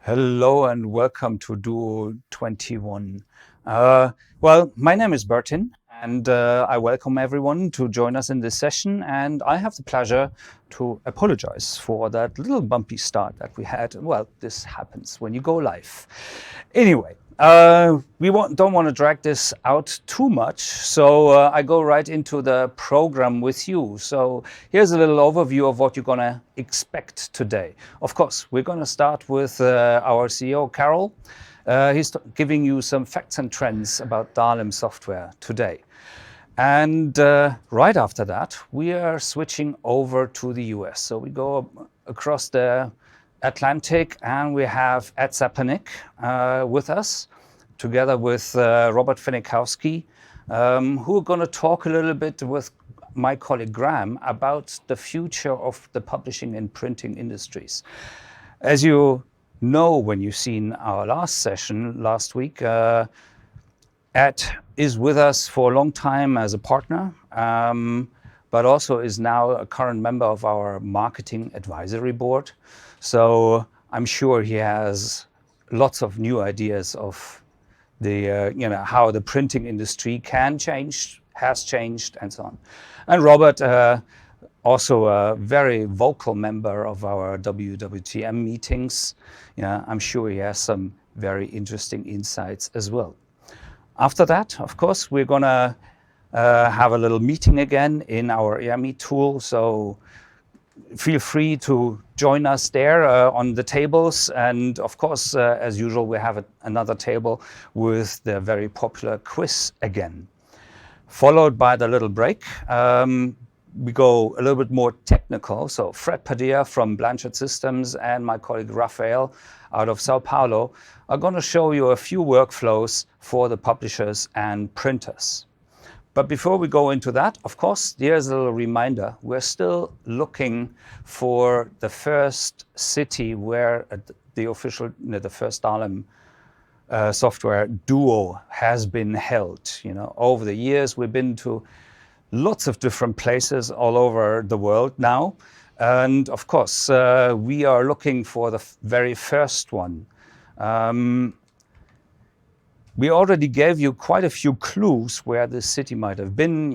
Hello and welcome to DUO21. Well, my name is Bertin and I welcome everyone to join us in this session, and I have the pleasure to apologize for that little bumpy start that we had. Well, this happens when you go live. Anyway, we don't want to drag this out too much, so I go right into the program with you. So here's a little overview of what you're going to expect today. Of course, we're going to start with our CEO, Carol. He's giving you some facts and trends about DALIM software today. And right after that, we are switching over to the US. So we go across the Atlantic, and we have Ed Zepernick with us, together with Robert Fenikowski, who are going to talk a little bit with my colleague Graham about the future of the publishing and printing industries. As you know, when you've seen our last session last week, Ed is with us for a long time as a partner, but also is now a current member of our marketing advisory board. So I'm sure he has lots of new ideas of the, how the printing industry can change, has changed, and so on. And Robert, also a very vocal member of our WWTM meetings. I'm sure he has some very interesting insights as well. After that, of course, we're going to have a little meeting again in our AirMeet tool. So feel free to join us there on the tables. And of course, as usual, we have another table with the very popular quiz again. Followed by the little break, we go a little bit more technical. So Fred Padilla from Blanchard Systems and my colleague Rafael out of Sao Paulo are going to show you a few workflows for the publishers and printers. But before we go into that, of course, here's a little reminder. We're still looking for the first city where the first DALIM software DUO has been held. Over the years, we've been to lots of different places all over the world now. And of course, we are looking for the very first one. We already gave you quite a few clues where this city might have been,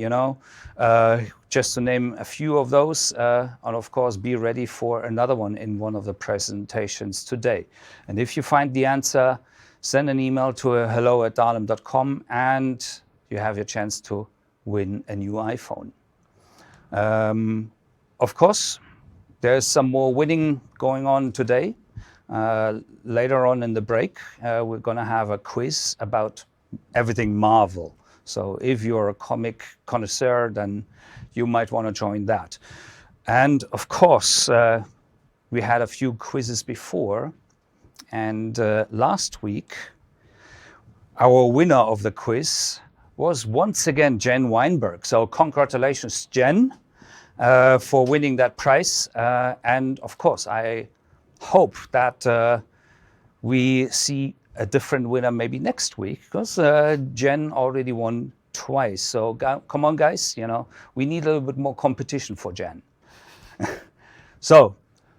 just to name a few of those. And of course, be ready for another one in one of the presentations today. And if you find the answer, send an email to hello@dalim.com and you have your chance to win a new iPhone. Of course, there's some more winning going on today. Later on in the break, we're going to have a quiz about everything Marvel. So if you're a comic connoisseur, then you might want to join that. And of course, we had a few quizzes before. And last week, our winner of the quiz was once again Jen Weinberg. So congratulations, Jen, for winning that prize. And of course, I hope that we see a different winner maybe next week, because Jen already won twice. So come on, guys, we need a little bit more competition for Jen.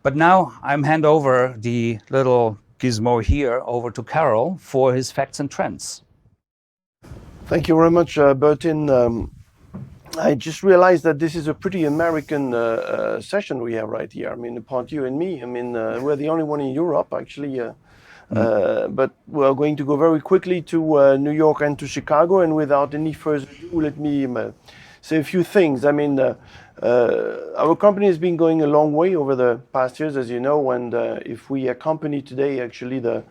But now I'm hand over the little gizmo here over to Carol for his facts and trends. Thank you very much, Bertin. I just realized that this is a pretty American session we have right here. I mean, apart you and me, we're the only one in Europe, actually. But we're going to go very quickly to New York and to Chicago. And without any further ado, let me say a few things. Our company has been going a long way over the past years, as you know. And if we accompany today, actually, the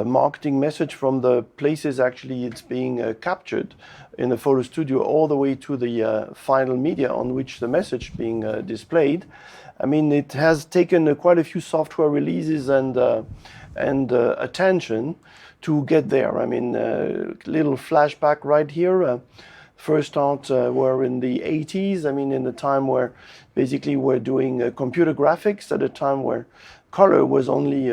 marketing message from the places actually it's being captured in the photo studio all the way to the final media on which the message being displayed. It has taken quite a few software releases and attention to get there. Little flashback right here. First start were in the 80s. In the time where basically we're doing computer graphics at a time where color was only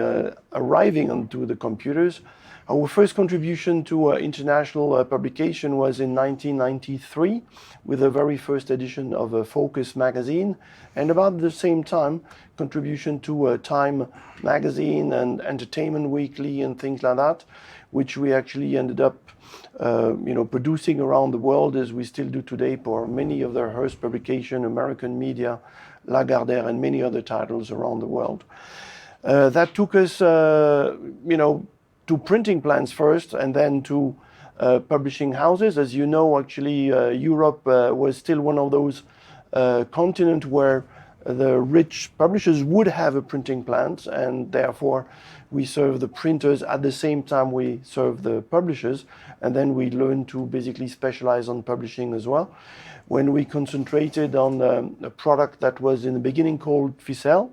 arriving onto the computers. Our first contribution to international publication was in 1993 with the very first edition of Focus magazine, and about the same time contribution to Time magazine and Entertainment Weekly and things like that, which we actually ended up producing around the world, as we still do today for many of their Hearst publication, American Media, Lagardère, and many other titles around the world. That took us, to printing plants first, and then to publishing houses. As you know, actually, Europe was still one of those continents where the rich publishers would have a printing plant, and therefore we serve the printers at the same time we serve the publishers, and then we learned to basically specialize on publishing as well. When we concentrated on a product that was in the beginning called Ficelle,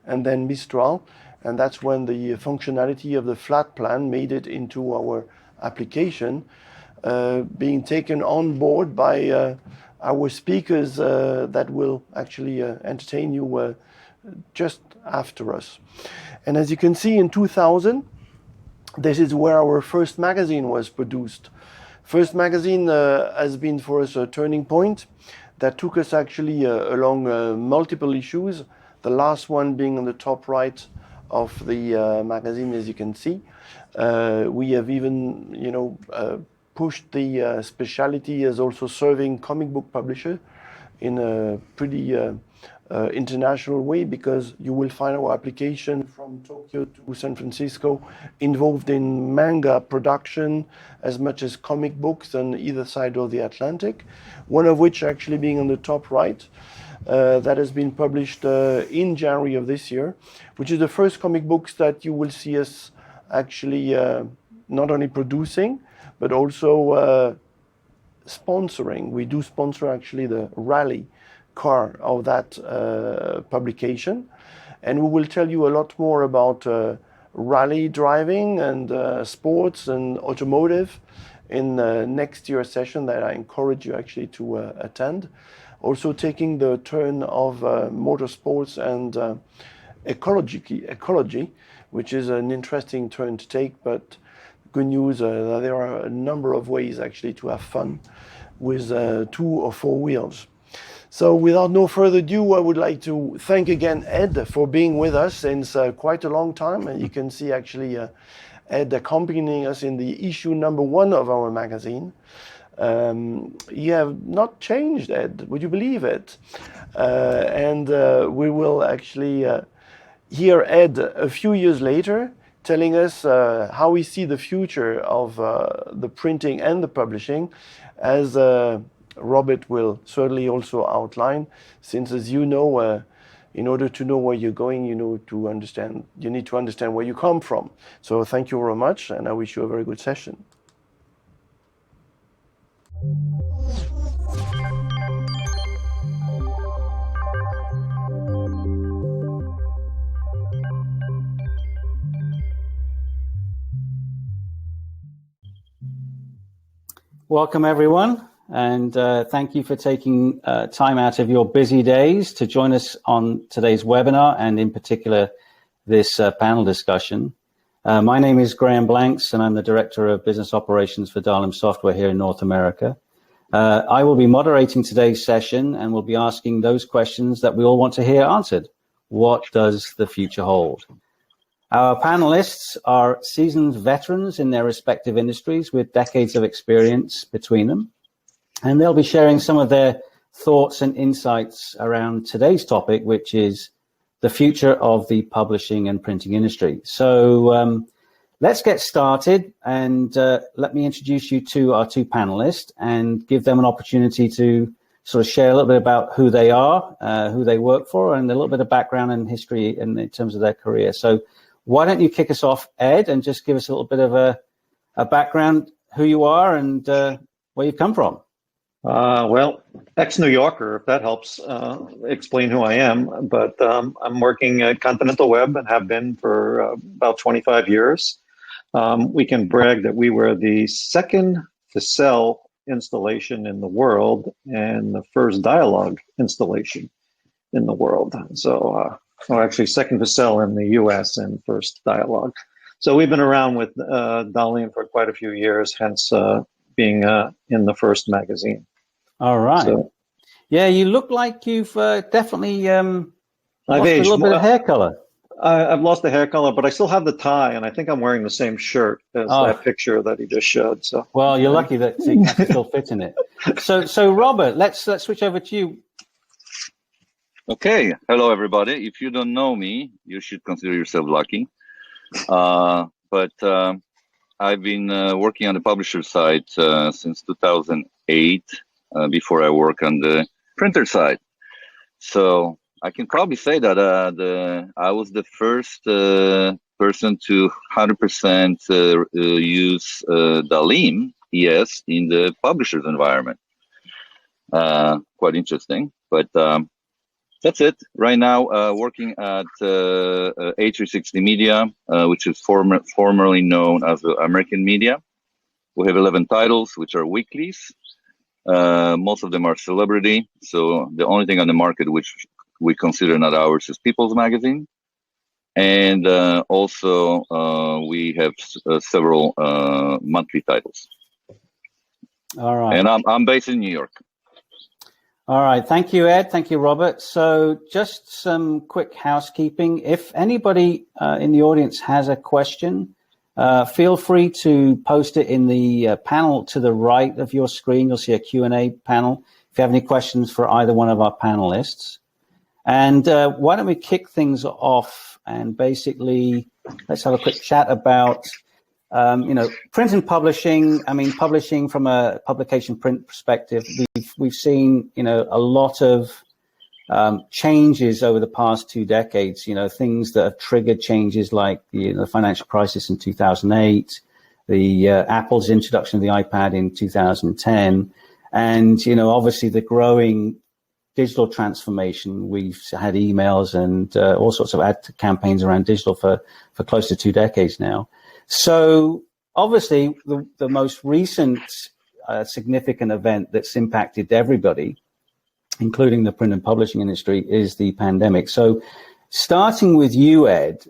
and then Mistral, and that's when the functionality of the flat plan made it into our application, being taken on board by our speakers that will actually entertain you just after us. And as you can see, in 2000, this is where our first magazine was produced. First magazine has been for us a turning point that took us actually along multiple issues. The last one being on the top right of the magazine, as you can see. We have even, pushed the specialty as also serving comic book publisher in a pretty international way, because you will find our application from Tokyo to San Francisco involved in manga production as much as comic books on either side of the Atlantic. One of which actually being on the top right, that has been published in January of this year, which is the first comic books that you will see us actually not only producing, but also sponsoring. We do sponsor actually the rally car of that publication. And we will tell you a lot more about rally driving and sports and automotive in next year's session that I encourage you actually to attend. Also taking the turn of motorsports and ecology, which is an interesting turn to take, but good news, there are a number of ways actually to have fun with 2 or 4 wheels. So without no further ado, I would like to thank again Ed for being with us since quite a long time. And you can see actually Ed accompanying us in the issue number 1 of our magazine. You have not changed, Ed, would you believe it? And we will actually hear Ed a few years later telling us how we see the future of the printing and the publishing, as Robert will certainly also outline, since, as you know, in order to know where you're going, you need to understand where you come from. So thank you very much, and I wish you a very good session. Welcome, everyone, and thank you for taking time out of your busy days to join us on today's webinar, and in particular, this panel discussion. My name is Graham Blanks, and I'm the Director of Business Operations for DALIM Software here in North America. I will be moderating today's session, and will be asking those questions that we all want to hear answered. What does the future hold? Our panelists are seasoned veterans in their respective industries with decades of experience between them, and they'll be sharing some of their thoughts and insights around today's topic, which is the future of the publishing and printing industry. So let's get started, and let me introduce you to our 2 panelists and give them an opportunity to sort of share a little bit about who they are, who they work for, and a little bit of background and history in terms of their career. So why don't you kick us off, Ed, and just give us a little bit of a background, who you are and where you've come from. Well, ex-New Yorker, if that helps explain who I am. But I'm working at Continental Web and have been for about 25 years. We can brag that we were the second Ficelle installation in the world and the first dialogue installation in the world. So, actually second Ficelle in the US and first dialogue. So we've been around with DALIM for quite a few years, hence being in the first magazine. All right. So, yeah, you look like you've definitely lost I've a aged. little bit of hair color. I've lost the hair color, but I still have the tie, and I think I'm wearing the same shirt as that picture that he just showed. So, well, you're lucky that you can still fit in it. So Robert, let's switch over to you. Okay, hello everybody. If you don't know me, you should consider yourself lucky. But I've been working on the publisher side since 2008. Before I work on the printer side, so I can probably say that I was the first person to 100% use DALIM ES in the publisher's environment. Quite interesting, but that's it. Right now, working at A360 Media, which is formerly known as American Media. We have 11 titles, which are weeklies. Most of them are celebrity. So the only thing on the market which we consider not ours is People's Magazine. And also we have several monthly titles. All right. And I'm based in New York. All right. Thank you, Ed. Thank you, Robert. So just some quick housekeeping. If anybody in the audience has a question, feel free to post it in the panel to the right of your screen. You'll see a Q&A panel if you have any questions for either one of our panelists. And why don't we kick things off and basically let's have a quick chat about, print and publishing. I mean, publishing from a publication print perspective, we've seen, a lot of changes over the past 2 decades, things that have triggered changes like the financial crisis in 2008, the Apple's introduction of the iPad in 2010, and, obviously the growing digital transformation. We've had emails and all sorts of ad campaigns around digital for close to 2 decades now. So obviously the most recent significant event that's impacted everybody, including the print and publishing industry, is the pandemic. So starting with you, Ed,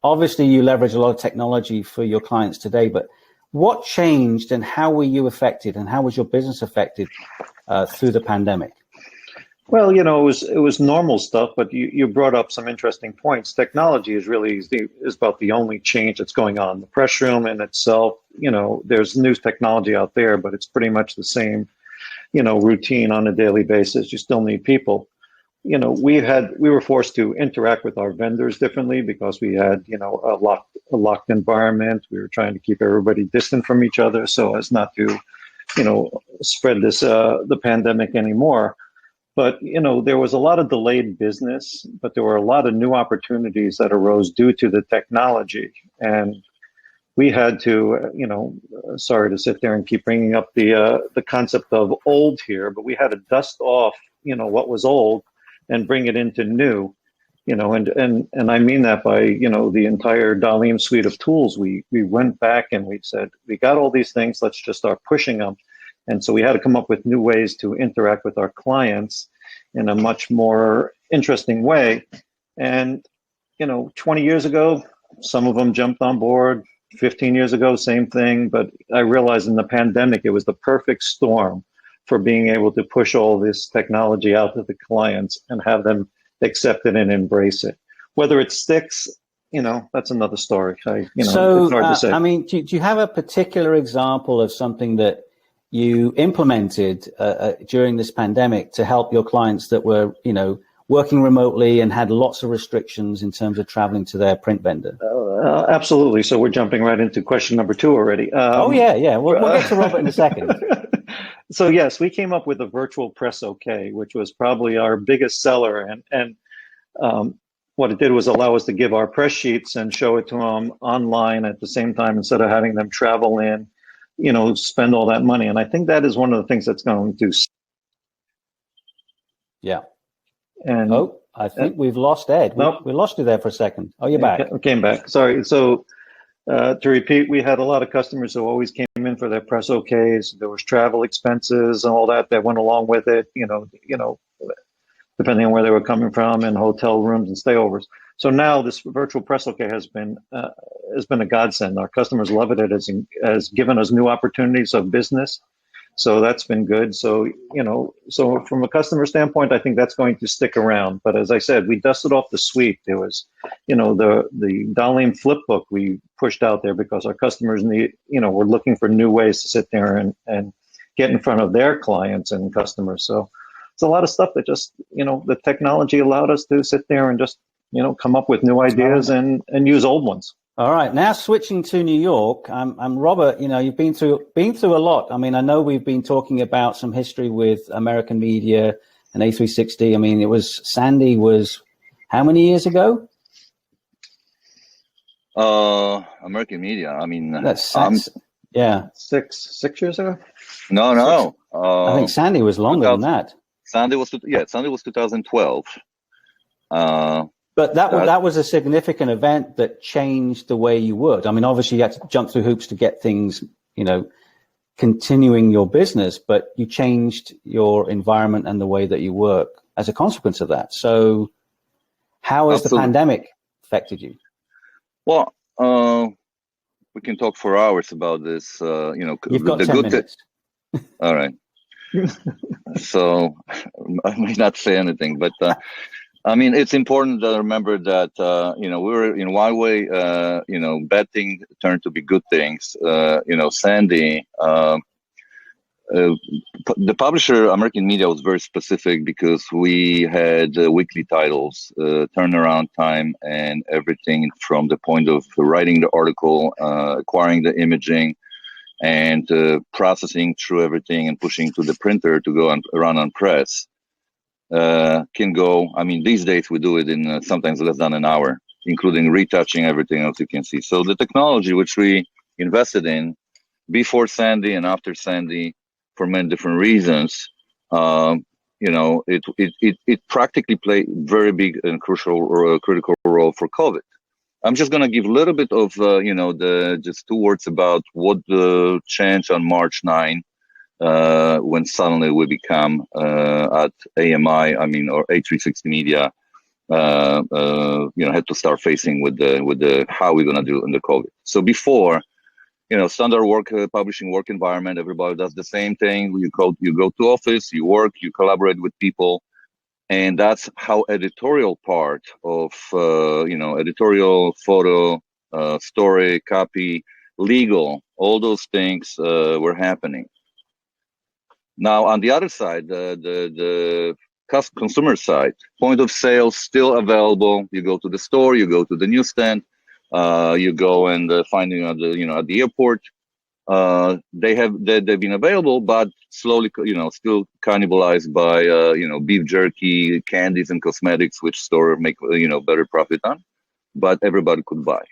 obviously you leverage a lot of technology for your clients today, but what changed and how were you affected and how was your business affected through the pandemic? Well, it was normal stuff, but you brought up some interesting points. Technology is about the only change that's going on. The press room in itself, there's news technology out there, but it's pretty much the same routine on a daily basis. You still need people. We were forced to interact with our vendors differently because we had, a locked environment. We were trying to keep everybody distant from each other so as not to, spread this, the pandemic anymore. But, there was a lot of delayed business, but there were a lot of new opportunities that arose due to the technology. And we had to, sorry to sit there and keep bringing up the concept of old here, but we had to dust off, what was old and bring it into new, and I mean that by, the entire DALIM suite of tools. We went back and we said, we got all these things, let's just start pushing them. And so we had to come up with new ways to interact with our clients in a much more interesting way. And, 20 years ago, some of them jumped on board. 15 years ago, same thing. But I realized in the pandemic, it was the perfect storm for being able to push all this technology out to the clients and have them accept it and embrace it. Whether it sticks, that's another story. It's hard to say. I mean, do you have a particular example of something that you implemented during this pandemic to help your clients that were, working remotely and had lots of restrictions in terms of traveling to their print vendor? Absolutely. So we're jumping right into question number 2 already. Yeah. We'll get to Robert in a second. So yes, we came up with a virtual press OK, which was probably our biggest seller. And what it did was allow us to give our press sheets and show it to them online at the same time instead of having them travel in, spend all that money. And I think that is one of the things that's going to. Yeah. And I think we've lost Ed. Nope. We lost you there for a second. Oh, you're back. Came back. Sorry. So to repeat, we had a lot of customers who always came in for their press OKs. There was travel expenses and all that went along with it, depending on where they were coming from and hotel rooms and stayovers. So now this virtual press locale has been a godsend. Our customers love it. It has given us new opportunities of business. So that's been good. So, so from a customer standpoint, I think that's going to stick around. But as I said, we dusted off the suite. There was, the DALIM flip book we pushed out there because our customers were looking for new ways to sit there and get in front of their clients and customers. So it's a lot of stuff that just, the technology allowed us to sit there and just, come up with new ideas and use old ones. All right, now switching to New York, I'm Robert. You've been through a lot. I mean, I know we've been talking about some history with American media and A360. I mean, Sandy was how many years ago? American media. I mean, that's yeah, 6 years ago. No. I think Sandy was longer than that. Sandy was 2012. But that was a significant event that changed the way you worked. I mean, obviously you had to jump through hoops to get things, continuing your business, but you changed your environment and the way that you work as a consequence of that. So how has the pandemic affected you? Well, we can talk for hours about this. You've got 10 minutes. All right. So I may not say anything, but I mean, it's important to remember that, we were in one way, bad things turned to be good things. Sandy, the publisher, American Media, was very specific because we had weekly titles, turnaround time, and everything from the point of writing the article, acquiring the imaging, and processing through everything and pushing to the printer to go and run on press. Can go, I mean, these days we do it in sometimes less than an hour, including retouching everything else you can see. So the technology which we invested in before Sandy and after Sandy for many different reasons, it practically played very big and critical role for COVID. I'm just going to give a little bit of, just 2 words about what the change on March 9, when suddenly we become at AMI, or A360 Media, had to start facing with the how we're gonna do under COVID. So before, standard work, publishing work environment, everybody does the same thing. You go to office, you work, you collaborate with people, and that's how editorial part of editorial, photo, story, copy, legal, all those things were happening. Now, on the other side, the consumer side, point of sale still available. You go to the store, you go to the newsstand, you go and find at the airport. They've been available, but slowly, still cannibalized by beef jerky, candies, and cosmetics, which store make better profit on. But everybody could buy.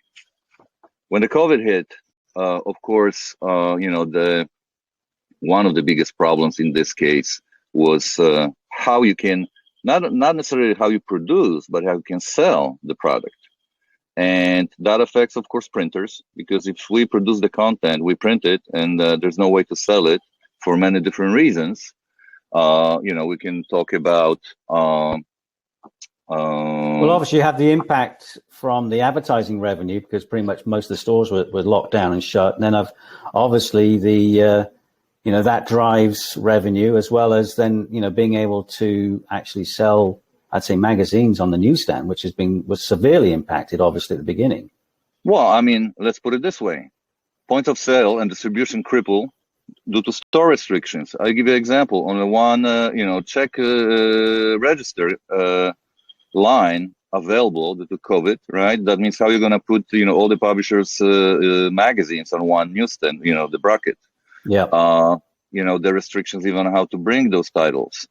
When the COVID hit, of course, one of the biggest problems in this case was how you can, not necessarily how you produce, but how you can sell the product. And that affects, of course, printers, because if we produce the content, we print it, and there's no way to sell it for many different reasons. We can talk about... well, obviously you have the impact from the advertising revenue, because pretty much most of the stores were locked down and shut. And then obviously the... that drives revenue, as well as then, being able to actually sell, I'd say, magazines on the newsstand, which was severely impacted, obviously, at the beginning. Well, I mean, let's put it this way. Point of sale and distribution cripple due to store restrictions. I'll give you an example. On the one, check register line available due to COVID, right? That means how you're going to put, all the publishers' magazines on one newsstand, the bracket. Yeah. The restrictions even on how to bring those titles.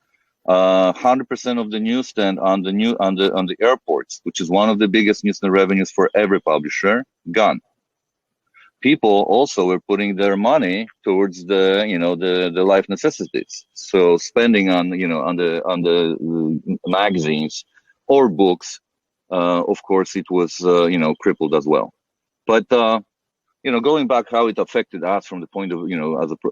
100% of the newsstand on the airports, which is one of the biggest newsstand revenues for every publisher, gone. People also were putting their money towards the life necessities. So spending on the magazines or books, of course, it was crippled as well. But going back how it affected us from the point of,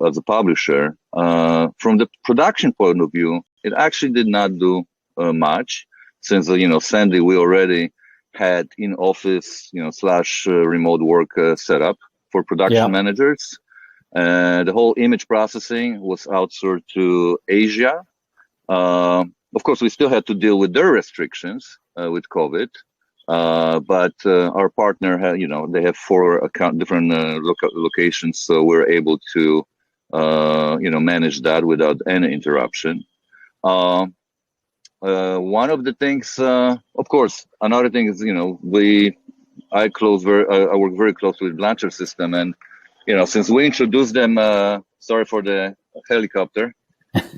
as a publisher, from the production point of view, it actually did not do much, since, Sandy, we already had in-office, / remote work setup for production managers. The whole image processing was outsourced to Asia. Of course, we still had to deal with their restrictions with COVID, but our partner had, they have 4 different locations, so we're able to, manage that without any interruption. One of the things, of course, another thing is, I work very closely with Blanchard System, and since we introduced them, sorry for the helicopter.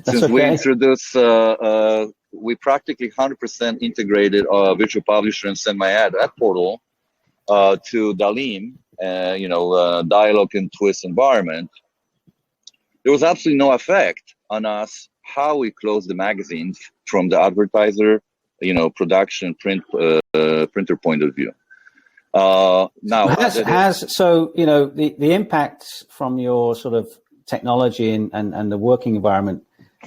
Since we introduced, we practically 100% integrated Virtual Publisher and Send My Ad portal to DALIM, dialogue and twist environment. There was absolutely no effect on us how we close the magazines from the advertiser, production, printer point of view. Now, the impact from your sort of technology and the working environment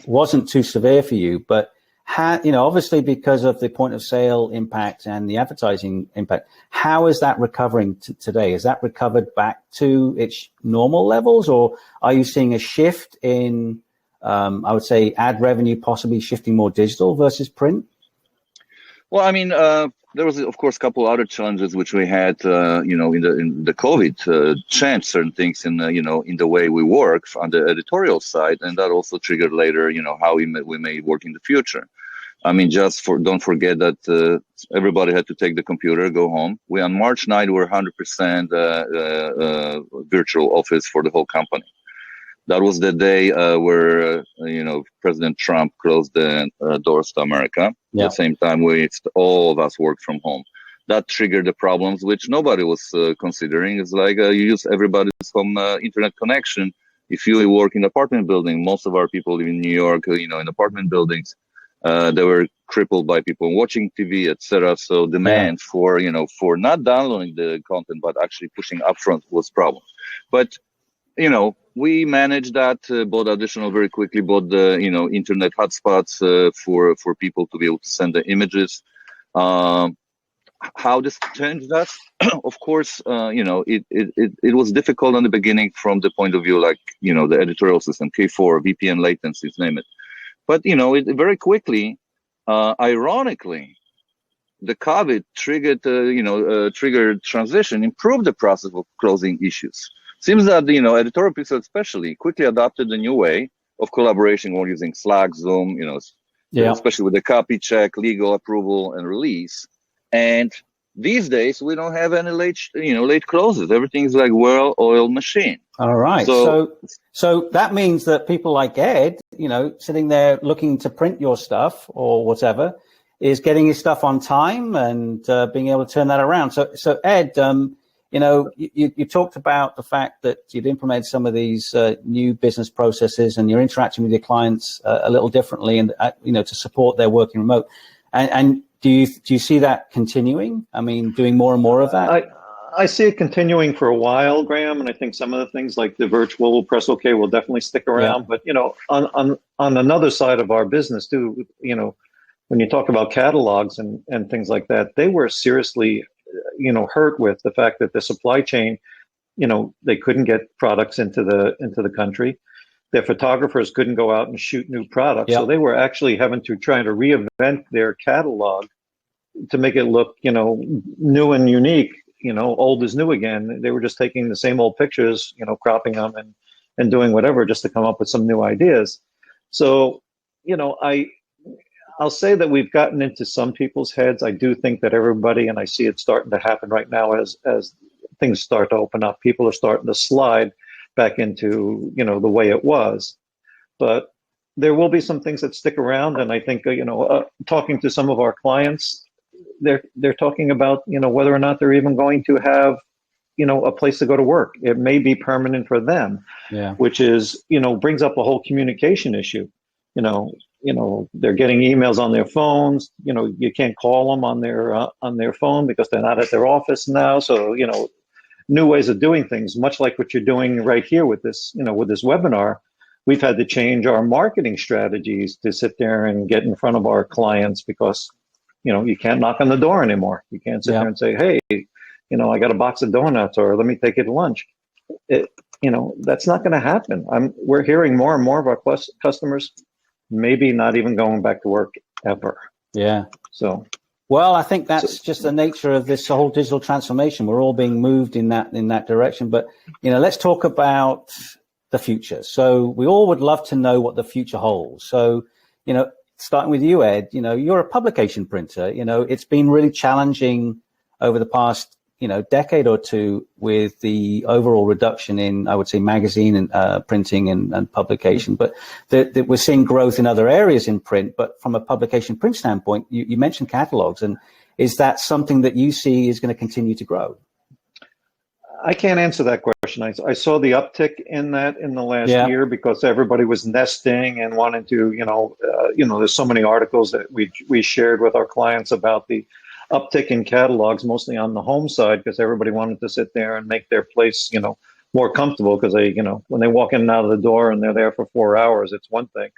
wasn't too severe for you, but obviously because of the point of sale impact and the advertising impact, how is that recovering today? Is that recovered back to its normal levels, or are you seeing a shift in, I would say, ad revenue possibly shifting more digital versus print? Well, I mean, there was, of course, a couple other challenges which we had, in the COVID, changed certain things in the way we work on the editorial side, and that also triggered later, how we may work in the future. I mean, don't forget that everybody had to take the computer, go home. On March 9th, we were 100% virtual office for the whole company. That was the day where, President Trump closed the doors to America. Yeah. At the same time, all of us worked from home. That triggered the problems which nobody was considering. It's like you use everybody's home internet connection. If you work in an apartment building, most of our people live in New York, in apartment buildings. They were crippled by people watching TV, etc. So demand for not downloading the content, but actually pushing upfront was a problem. But, we managed that, bought additional very quickly, bought the, internet hotspots for people to be able to send the images. How this changed us? Of course, it was difficult in the beginning from the point of view, like, the editorial system, K4, VPN latencies, name it. But, it very quickly, ironically, the COVID triggered transition, improved the process of closing issues. Seems that editorial people especially quickly adopted the new way of collaboration while using Slack, Zoom, especially with the copy check, legal approval, and release. And these days we don't have any late closes. Everything's like well-oiled machine. All right. So that means that people like Ed, sitting there looking to print your stuff or whatever, is getting his stuff on time and being able to turn that around. So Ed, you talked about the fact that you'd implemented some of these new business processes and you're interacting with your clients a little differently, and to support their working remote. And do you see that continuing? I mean, doing more and more of that? I see it continuing for a while, Graham, and I think some of the things like the virtual press okay will definitely stick around. Yeah. But on another side of our business too, when you talk about catalogs and things like that, they were seriously hurt with the fact that the supply chain, they couldn't get products into the country. Their photographers couldn't go out and shoot new products. Yep. So they were actually having to try to reinvent their catalog to make it look, new and unique, old is new again. They were just taking the same old pictures, cropping them and doing whatever just to come up with some new ideas. So, I'll say that we've gotten into some people's heads. I do think that everybody, and I see it starting to happen right now as things start to open up, people are starting to slide back into, the way it was. But there will be some things that stick around. And I think, talking to some of our clients, they're talking about, whether or not they're even going to have, a place to go to work. It may be permanent for them, which is, brings up a whole communication issue. They're getting emails on their phones. You can't call them on their phone because they're not at their office now. So, new ways of doing things, much like what you're doing right here with this, with this webinar. We've had to change our marketing strategies to sit there and get in front of our clients because, you can't knock on the door anymore. You can't sit there and say, hey, I got a box of donuts, or let me take you to lunch. That's not going to happen. We're hearing more and more of our customers maybe not even going back to work ever. Yeah. So. Well, I think that's just the nature of this whole digital transformation. We're all being moved in that direction. But let's talk about the future. So we all would love to know what the future holds. So starting with you, Ed, you're a publication printer. It's been really challenging over the past decade or two with the overall reduction in, I would say, magazine and printing and publication. But we're seeing growth in other areas in print. But from a publication print standpoint, you mentioned catalogs. And is that something that you see is going to continue to grow? I can't answer that question. I saw the uptick in that in the last year because everybody was nesting and wanting to, there's so many articles that we shared with our clients about the uptick in catalogs, mostly on the home side, because everybody wanted to sit there and make their place, more comfortable, because they, when they walk in and out of the door and they're there for 4 hours, it's one thing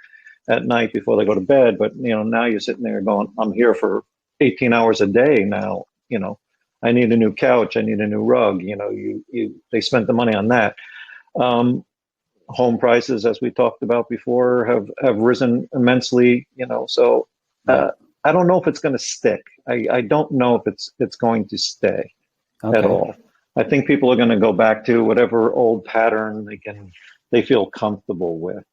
at night before they go to bed. But, now you're sitting there going, I'm here for 18 hours a day now, I need a new couch, I need a new rug, they spent the money on that. Home prices, as we talked about before, have risen immensely, so I don't know if it's going to stick. I don't know if it's going to stay at all. I think people are going to go back to whatever old pattern they feel comfortable with.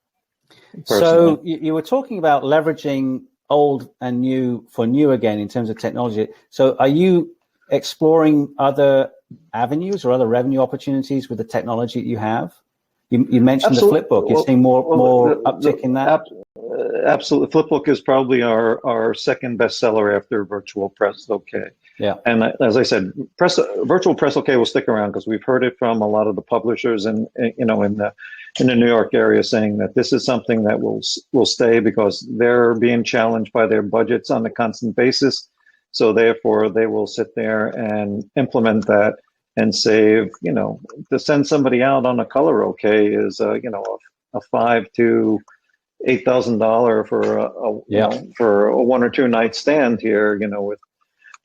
Personally. So you were talking about leveraging old and new for new again in terms of technology. So are you exploring other avenues or other revenue opportunities with the technology that you have? You mentioned the flipbook. You're seeing more uptick in that? Absolutely. Flipbook is probably our second bestseller after Virtual Press OK. Yeah. And as I said, Virtual Press OK will stick around because we've heard it from a lot of the publishers in the New York area saying that this is something that will stay because they're being challenged by their budgets on a constant basis. So therefore, they will sit there and implement that and save, to send somebody out on a color OK is, a $5,000 to $8,000 for a 1 or 2 night stand here,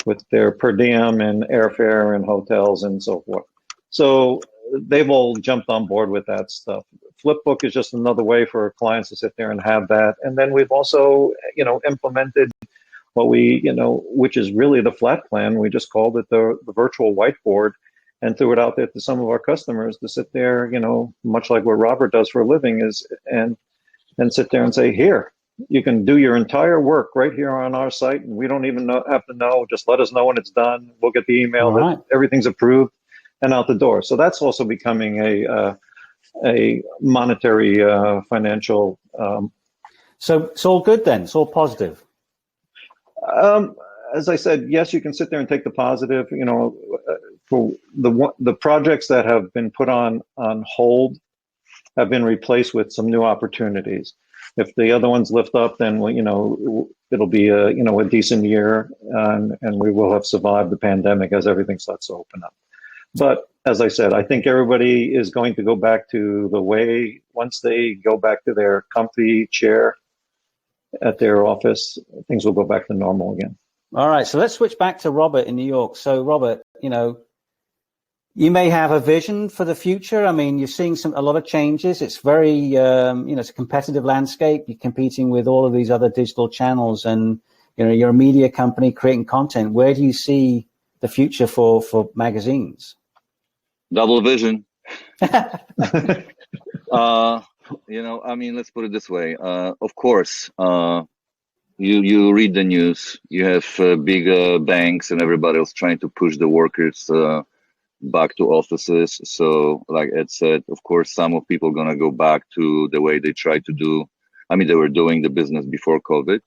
with their per diem and airfare and hotels and so forth. So they've all jumped on board with that stuff. Flipbook is just another way for clients to sit there and have that. And then we've also, implemented what which is really the flat plan. We just called it the virtual whiteboard and threw it out there to some of our customers to sit there, much like what Robert does for a living and sit there and say, here, you can do your entire work right here on our site. And we don't even have to know, just let us know when it's done. We'll get the email that everything's approved and out the door. So that's also becoming a monetary financial. So it's all good then. It's all positive. As I said, yes, you can sit there and take the positive, for the projects that have been put on hold have been replaced with some new opportunities. If the other ones lift up, then it'll be a decent year, and we will have survived the pandemic as everything starts to open up. But as I said, I think everybody is going to go back to the way once they go back to their comfy chair at their office, things will go back to normal again. All right, so let's switch back to Robert in New York. So Robert, you may have a vision for the future. I mean, you're seeing a lot of changes. It's very, it's a competitive landscape. You're competing with all of these other digital channels, and you're a media company creating content. Where do you see the future for magazines? Double vision. Let's put it this way. Of course, you read the news. You have big banks and everybody else trying to push the workers back to offices. So like Ed said, of course, some of people going to go back to the way they tried to do. They were doing the business before COVID.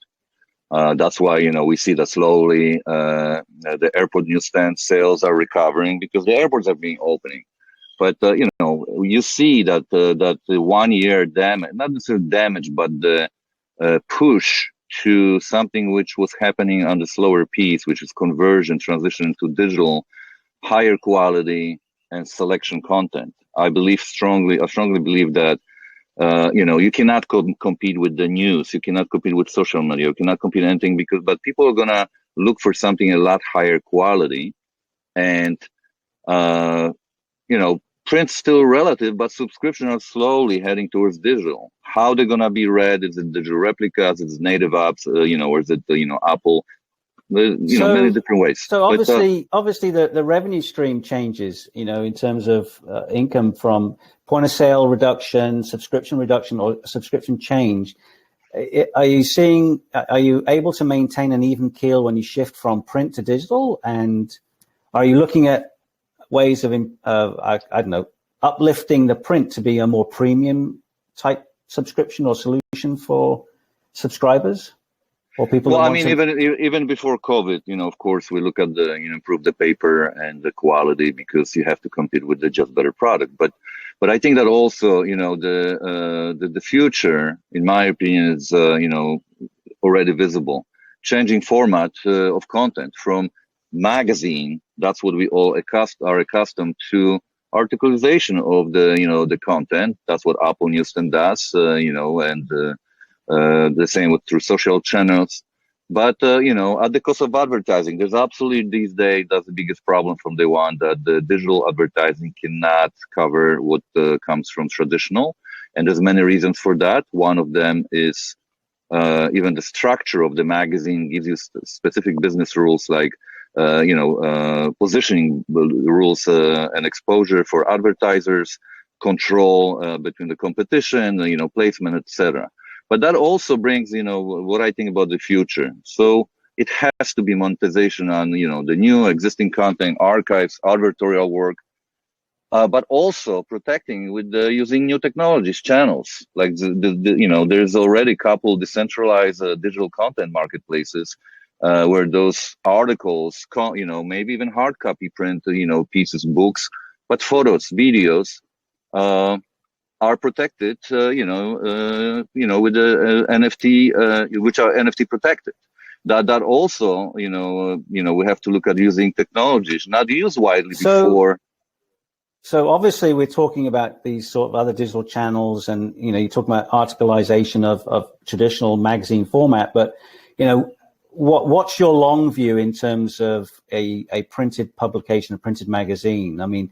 That's why, we see that slowly the airport newsstand sales are recovering because the airports are being opening. But, you see that the 1 year damage, not necessarily damage, but the push to something which was happening on the slower piece, which is conversion, transition to digital, higher quality and selection content. I strongly believe that, you cannot compete with the news. You cannot compete with social media. You cannot compete anything but people are going to look for something a lot higher quality. And, print's still relative, but subscription are slowly heading towards digital. How they're going to be read? Is it digital replicas? Is it native apps? Or is it, Apple? Many different ways. So obviously the revenue stream changes, in terms of income from point of sale reduction, or subscription change. Are you able to maintain an even keel when you shift from print to digital? And are you looking at ways of, uplifting the print to be a more premium type subscription or solution for subscribers? Or people even before COVID, of course, we look at the improve the paper and the quality, because you have to compete with the just better product. But I think that also, the future, in my opinion, is already visible. Changing format of content from magazine. That's what we all are accustomed to. Articleization of the content. That's what Apple Newsstand does. The same through social channels, but at the cost of advertising. There's absolutely these days, that's the biggest problem from day one, that the digital advertising cannot cover what comes from traditional, and there's many reasons for that. One of them is even the structure of the magazine gives you specific business rules, like positioning rules and exposure for advertisers, control between the competition, placement, etc. But that also brings, what I think about the future. So it has to be monetization on, the new existing content, archives, advertorial work, but also protecting with using new technologies, channels. Like there's already a couple decentralized digital content marketplaces where those articles, maybe even hard copy print, pieces, books, but photos, videos, are protected, with the NFT, which are NFT protected. That also, we have to look at using technologies not used widely before. So obviously we're talking about these sort of other digital channels, and you're talking about articleization of traditional magazine format. But what's your long view in terms of a printed publication, a printed magazine? I mean,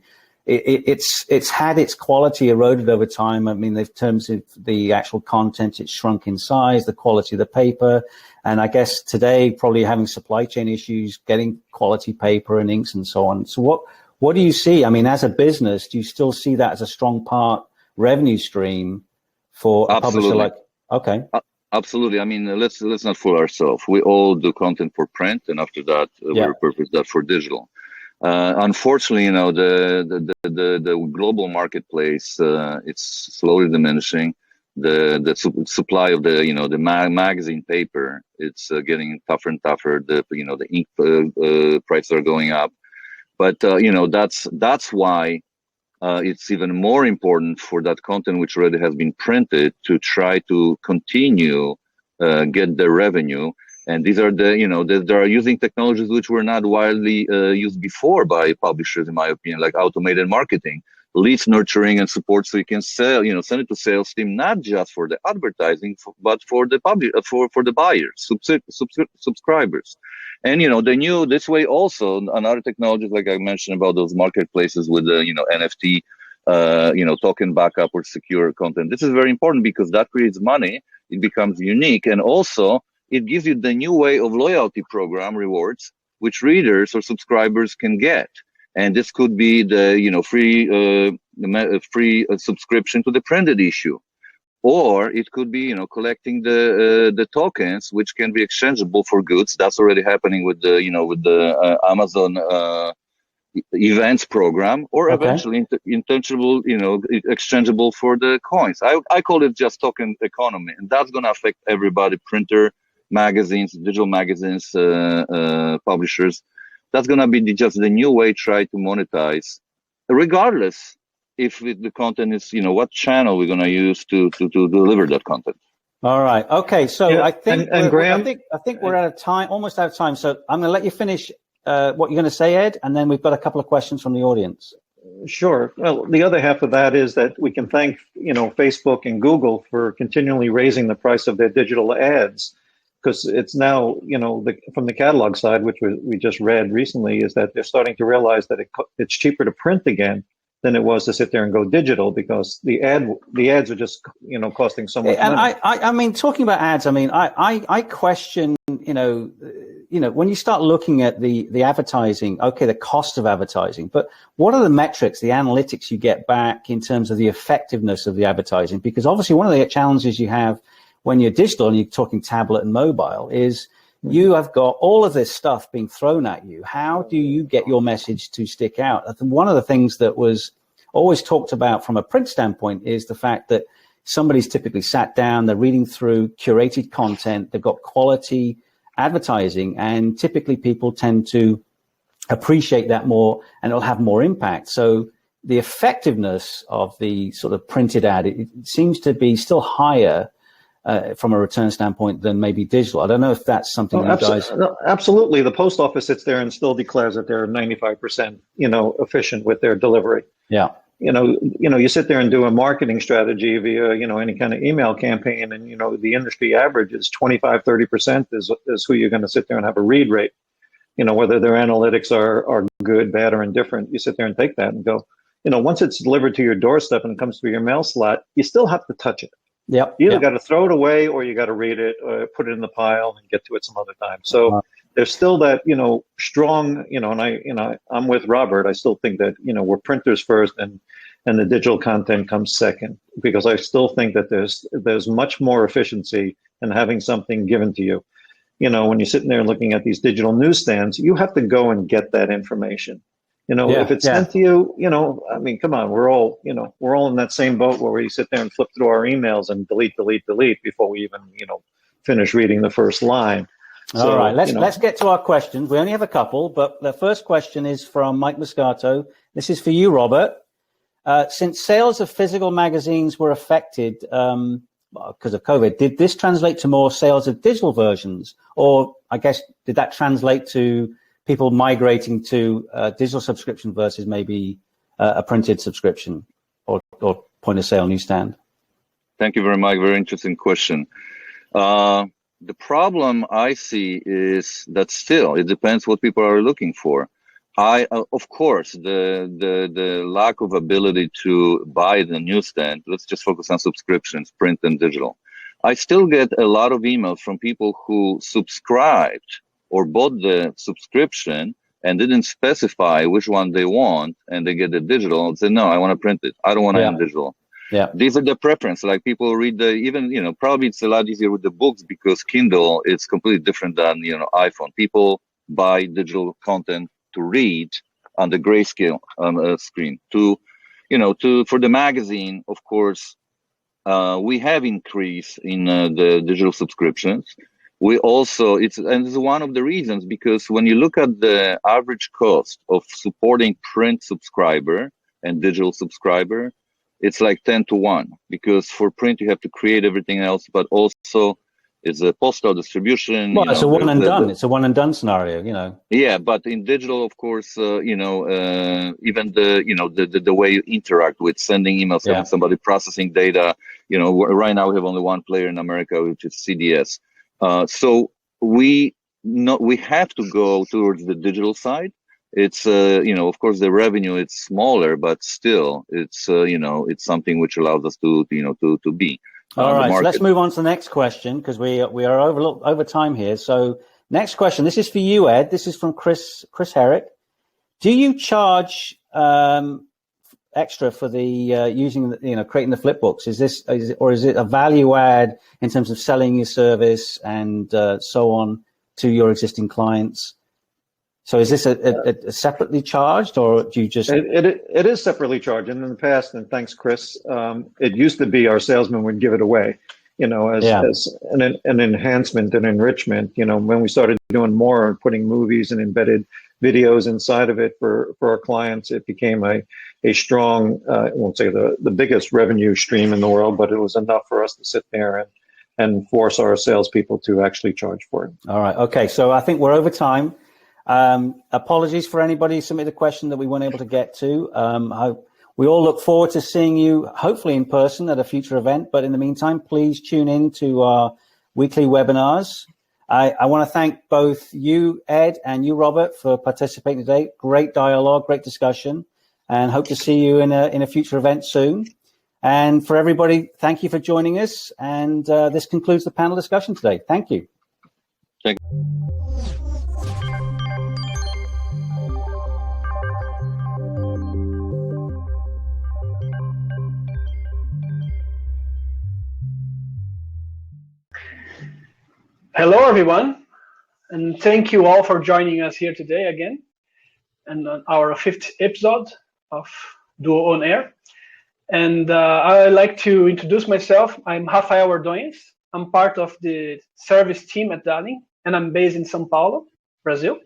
it's had its quality eroded over time. I mean, in terms of the actual content, it's shrunk in size, the quality of the paper. And I guess today, probably having supply chain issues, getting quality paper and inks and so on. So what do you see? I mean, as a business, do you still see that as a strong revenue stream for a publisher like? Okay. Absolutely. I mean, let's not fool ourselves. We all do content for print, and after that, we repurpose that for digital. Unfortunately, the global marketplace, it's slowly diminishing. The supply of the magazine paper, it's getting tougher and tougher. The ink prices are going up, but that's why it's even more important for that content which already has been printed to try to continue get the revenue. And these are they are using technologies which were not widely used before by publishers, in my opinion, like automated marketing, leads nurturing and support, so you can sell, send it to sales team, not just for the advertising, but for the for the buyers, subscribers. And this way also, another technologies like I mentioned about those marketplaces with the NFT, token backup or secure content. This is very important because that creates money. It becomes unique, and also it gives you the new way of loyalty program rewards, which readers or subscribers can get. And this could be the free subscription to the printed issue, or it could be collecting the tokens which can be exchangeable for goods. That's already happening with the Amazon events program, or eventually interchangeable, exchangeable for the coins. I call it just token economy, and that's going to affect everybody: printer, magazines, digital magazines, publishers. That's going to be just the new way try to monetize, regardless if the content is, what channel we're going to use to deliver that content. All right. Okay. So I think, Graham, I think we're out of time, almost out of time. So I'm going to let you finish what you're going to say, Ed, and then we've got a couple of questions from the audience. Sure. Well, the other half of that is that we can thank, Facebook and Google for continually raising the price of their digital ads. because it's now, from the catalog side, which we just read recently, is that they're starting to realize that it's cheaper to print again than it was to sit there and go digital, because the ads are just costing so much money. And I mean, talking about ads, I mean, I question, when you start looking at the advertising, okay, the cost of advertising, but what are the metrics, the analytics you get back in terms of the effectiveness of the advertising? Because obviously one of the challenges you have when you're digital and you're talking tablet and mobile is you have got all of this stuff being thrown at you. How do you get your message to stick out? One of the things that was always talked about from a print standpoint is the fact that somebody's typically sat down, they're reading through curated content, they've got quality advertising, and typically people tend to appreciate that more and it'll have more impact. So the effectiveness of the sort of printed ad, it seems to be still higher from a return standpoint than maybe digital. I don't know if that's something you guys... No, absolutely. The post office sits there and still declares that they're 95%, efficient with their delivery. Yeah. You sit there and do a marketing strategy via, any kind of email campaign, and, the industry average is 25-30% is who you're going to sit there and have a read rate. Whether their analytics are good, bad, or indifferent, you sit there and take that and go, once it's delivered to your doorstep and it comes through your mail slot, you still have to touch it. Yep. You either got to throw it away or you got to read it, or put it in the pile and get to it some other time. So there's still that, strong, and I'm with Robert. I still think that, we're printers first and the digital content comes second, because I still think that there's much more efficiency in having something given to you. When you're sitting there looking at these digital newsstands, you have to go and get that information. If it's sent to you, I mean, come on, we're all in that same boat where we sit there and flip through our emails and delete before we even, finish reading the first line. So, all right, let's get to our questions. We only have a couple, but the first question is from Mike Moscato. This is for you, Robert. Since sales of physical magazines were affected because of COVID, did this translate to more sales of digital versions? Or I guess, did that translate to people migrating to digital subscription versus maybe a printed subscription or point of sale newsstand? Thank you very much. Very interesting question. The problem I see is that still it depends what people are looking for. Of course, the lack of ability to buy the newsstand. Let's just focus on subscriptions, print and digital. I still get a lot of emails from people who subscribed or bought the subscription and didn't specify which one they want, and they get the digital and say, no, I want to print it. I don't want to have digital. Yeah. These are the preference. Like people read probably it's a lot easier with the books because Kindle is completely different than, iPhone. People buy digital content to read on the grayscale screen. For the magazine, of course, we have increase in the digital subscriptions. We also, it's one of the reasons, because when you look at the average cost of supporting print subscriber and digital subscriber, it's like 10-1, because for print you have to create everything else, but also it's a postal distribution. Well, it's a one and done. It's a one and done scenario, Yeah, but in digital, of course, even the way you interact with sending emails, having somebody processing data. Right now we have only one player in America, which is CDS. So we have to go towards the digital side. It's of course the revenue it's smaller, but still it's it's something which allows us to be. All right, so let's move on to the next question, because we are over time here. So next question, this is for you, Ed. This is from Chris Herrick. Do you charge extra for the using creating the flip books? Is it a value add in terms of selling your service and so on to your existing clients? So is this a separately charged, or do you just... It is separately charged. And in the past, and thanks, Chris, it used to be our salesman would give it away, as an enhancement and enrichment. When we started doing more and putting movies and embedded videos inside of it for our clients, it became a strong, I won't say the biggest revenue stream in the world, but it was enough for us to sit there and force our salespeople to actually charge for it. All right. Okay. So I think we're over time. Apologies for anybody who submitted a question that we weren't able to get to. We all look forward to seeing you, hopefully in person at a future event. But in the meantime, please tune in to our weekly webinars. I want to thank both you, Ed, and you, Robert, for participating today. Great dialogue, great discussion, and hope to see you in a future event soon. And for everybody, thank you for joining us. And this concludes the panel discussion today. Thank you. Thank Hello, everyone, and thank you all for joining us here today again, and on our 5th episode of DUO onAir. And I'd like to introduce myself. I'm Rafael Ordonez. I'm part of the service team at DALIM, and I'm based in São Paulo, Brazil.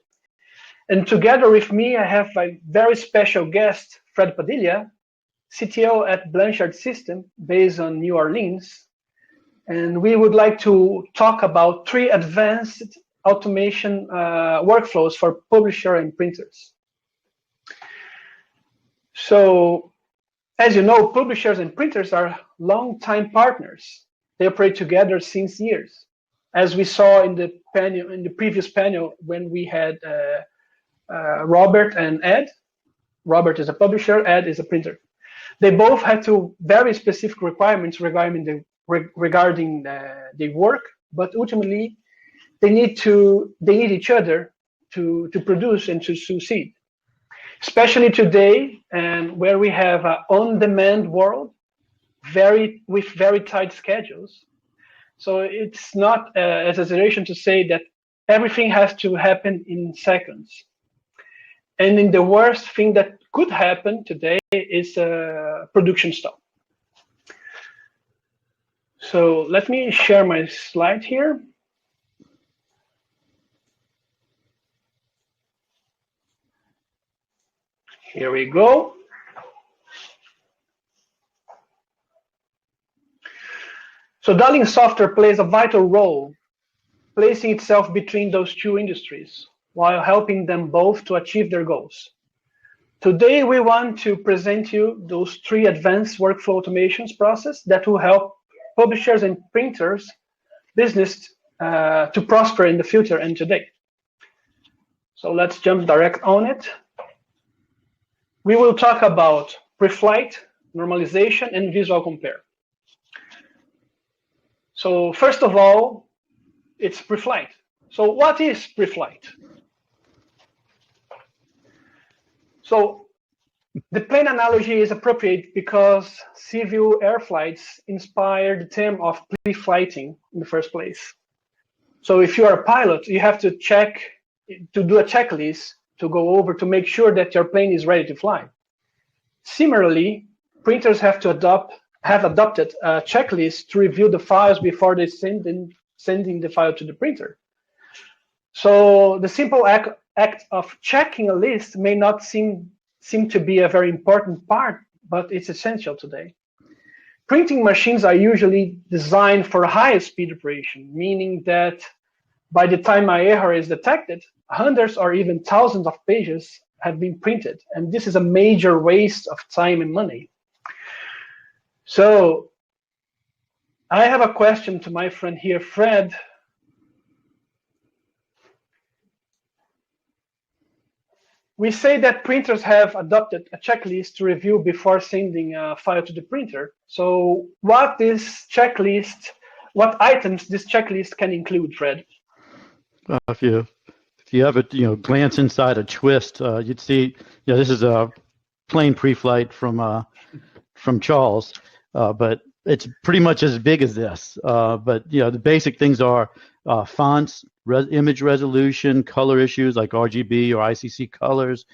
And together with me, I have a very special guest, Fred Padilla, CTO at Blanchard System, based on New Orleans. And we would like to talk about 3 advanced automation workflows for publisher and printers. So, as you know, publishers and printers are long-time partners. They operate together since years, as we saw in the panel, in the previous panel when we had Robert and Ed. Robert is a publisher, Ed is a printer. They both had very specific requirements regarding the work, but ultimately they need each other to produce and to succeed. Especially today, and where we have an on-demand world, with very tight schedules. So it's not an exaggeration to say that everything has to happen in seconds. And in the worst thing that could happen today is a production stop. So let me share my slide here. Here we go. So DALIM software plays a vital role, placing itself between those 2 industries while helping them both to achieve their goals. Today, we want to present you those 3 advanced workflow automations process that will help publishers and printers business to prosper in the future and today. So let's jump direct on it. We will talk about pre-flight, normalization, and visual compare. So first of all, it's pre-flight. So what is pre-flight? So the plane analogy is appropriate because civil air flights inspired the term of pre-flighting in the first place. So if you are a pilot, you have to do a checklist to go over to make sure that your plane is ready to fly. Similarly, printers have adopted a checklist to review the files before they sending the file to the printer. So the simple act of checking a list may not seem to be a very important part, but it's essential today. Printing machines are usually designed for high speed operation, meaning that by the time an error is detected, hundreds or even thousands of pages have been printed, and this is a major waste of time and money. So I have a question to my friend here, Fred. We say that printers have adopted a checklist to review before sending a file to the printer. So what items this checklist can include, Fred? If you ever glance inside a twist, you'd see this is a plain pre-flight from Charles, but it's pretty much as big as this. But the basic things are fonts, image resolution, color issues like RGB or ICC colors,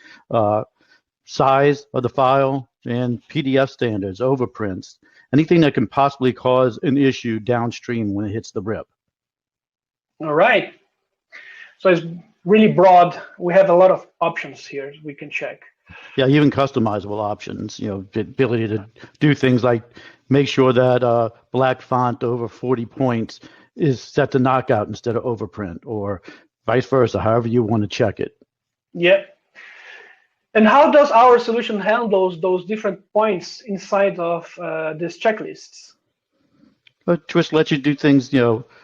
size of the file, and PDF standards, overprints, anything that can possibly cause an issue downstream when it hits the rip. All right. So it's really broad. We have a lot of options here we can check. Yeah, even customizable options, the ability to do things like make sure that black font over 40 points is set to knockout instead of overprint, or vice versa, however you want to check it. Yeah. And how does our solution handle those different points inside of this checklists? Twist lets you do things,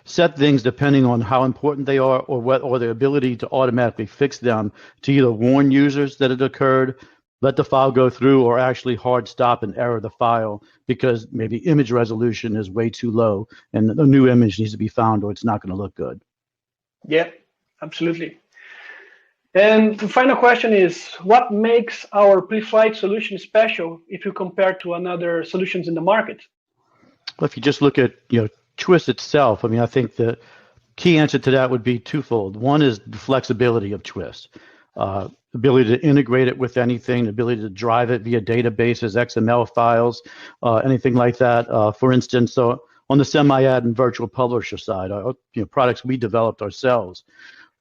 set things depending on how important they are, or the ability to automatically fix them to either warn users that it occurred, let the file go through, or actually hard stop and error the file because maybe image resolution is way too low and a new image needs to be found or it's not going to look good. Yeah, absolutely. And the final question is, what makes our pre-flight solution special if you compare to another solutions in the market? Well, if you just look at Twist itself, I mean, I think the key answer to that would be twofold. One is the flexibility of Twist, ability to integrate it with anything, ability to drive it via databases, XML files, anything like that. For instance, so on the semi-ad and virtual publisher side, products we developed ourselves.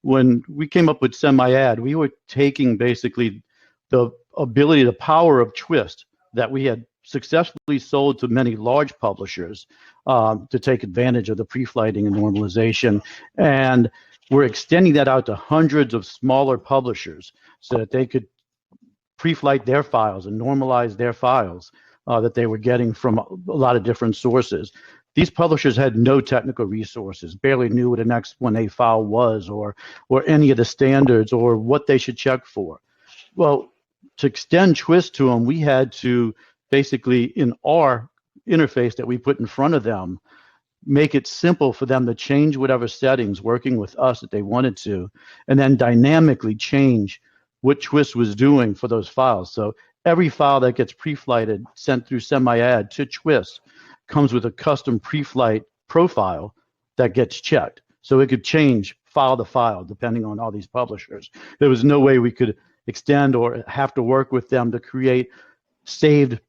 When we came up with semi-ad, we were taking basically the ability, the power of Twist that we had successfully sold to many large publishers to take advantage of the pre-flighting and normalization. And we're extending that out to hundreds of smaller publishers so that they could pre-flight their files and normalize their files that they were getting from a lot of different sources. These publishers had no technical resources, barely knew what an X1A file was or any of the standards or what they should check for. Well, to extend Twist to them, we had to basically, in our interface that we put in front of them, make it simple for them to change whatever settings working with us that they wanted to, and then dynamically change what Twist was doing for those files. So every file that gets pre-flighted, sent through semi-ad to Twist, comes with a custom pre-flight profile that gets checked. So it could change file to file depending on all these publishers. There was no way we could extend or have to work with them to create saved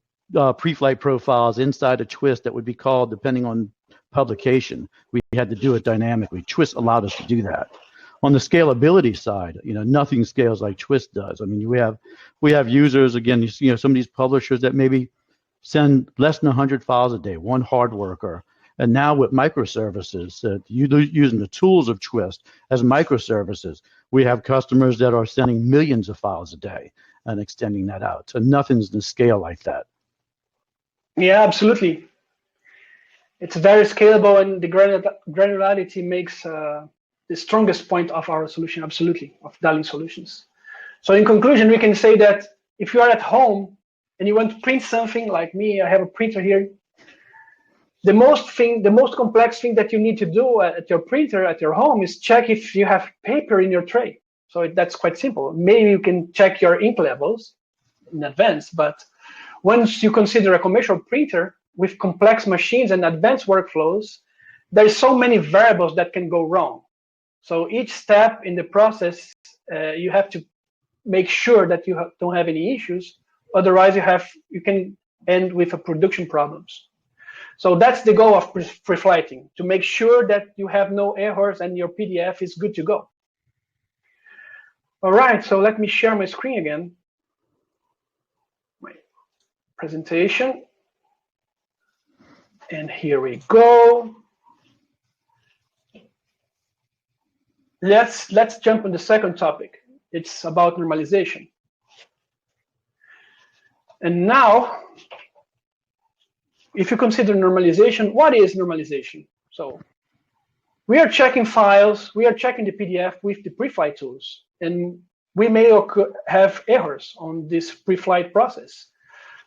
pre-flight profiles inside a Twist that would be called depending on publication. We had to do it dynamically. Twist allowed us to do that. On the scalability side, nothing scales like Twist does. I mean, we have users, again, some of these publishers that maybe send less than 100 files a day, one hard worker. And now with microservices, using the tools of Twist as microservices, we have customers that are sending millions of files a day and extending that out. So nothing's in scale like that. Yeah, absolutely. It's very scalable, and the granularity makes the strongest point of our solution, absolutely, of DALIM solutions. So in conclusion, we can say that if you are at home and you want to print something like me, I have a printer here. The most complex thing that you need to do at your printer at your home is check if you have paper in your tray. So that's quite simple. Maybe you can check your ink levels in advance, but once you consider a commercial printer with complex machines and advanced workflows, there's so many variables that can go wrong. So each step in the process, you have to make sure that you don't have any issues. Otherwise, you can end with production problems. So that's the goal of pre-flighting, to make sure that you have no errors and your PDF is good to go. All right, so let me share my screen again. My presentation. And here we go. Let's jump on the second topic. It's about normalization. And now, if you consider normalization, what is normalization? So we are checking files, we are checking the PDF with the pre-flight tools, and we may have errors on this pre-flight process.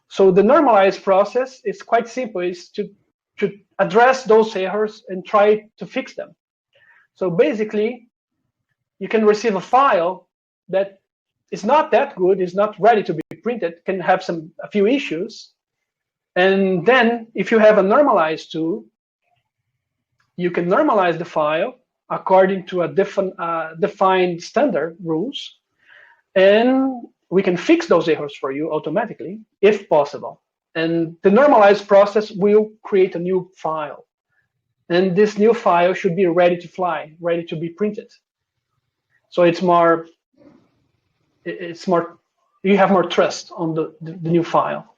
So the normalized process is quite simple, is to address those errors and try to fix them. So basically, you can receive a file that is not that good, is not ready to be printed, can have a few issues. And then if you have a normalized tool, you can normalize the file according to a defined standard rules, and we can fix those errors for you automatically, if possible. And the normalized process will create a new file. And this new file should be ready to fly, ready to be printed. So you have more trust on the new file.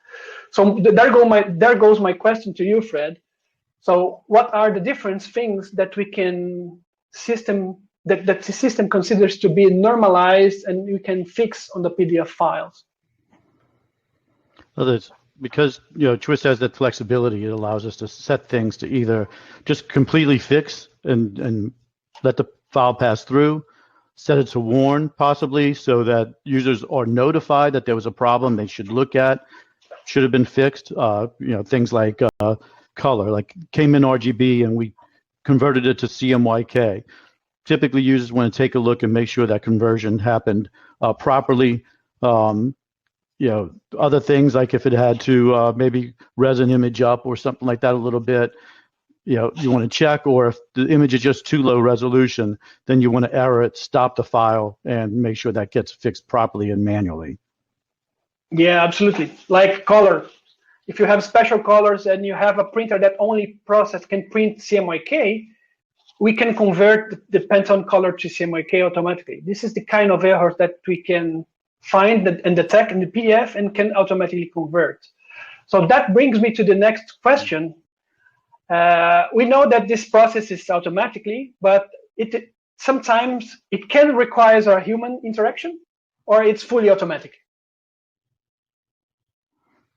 So there goes my question to you, Fred. So what are the different things that we can that the system considers to be normalized and you can fix on the PDF files? Well, because Twist has that flexibility, it allows us to set things to either just completely fix and let the file pass through, set it to warn possibly so that users are notified that there was a problem they should look at, should have been fixed. Things like color, like came in RGB and we converted it to CMYK. Typically, users want to take a look and make sure that conversion happened properly. Other things like if it had to maybe res an image up or something like that a little bit, you want to check, or if the image is just too low resolution, then you want to error it, stop the file, and make sure that gets fixed properly and manually. Yeah, absolutely. Like color. If you have special colors and you have a printer that only can print CMYK, we can convert the Pantone color to CMYK automatically. This is the kind of errors that we can find and detect in the PDF and can automatically convert. So that brings me to the next question. We know that this process is automatically, but sometimes it can require a human interaction, or it's fully automatic.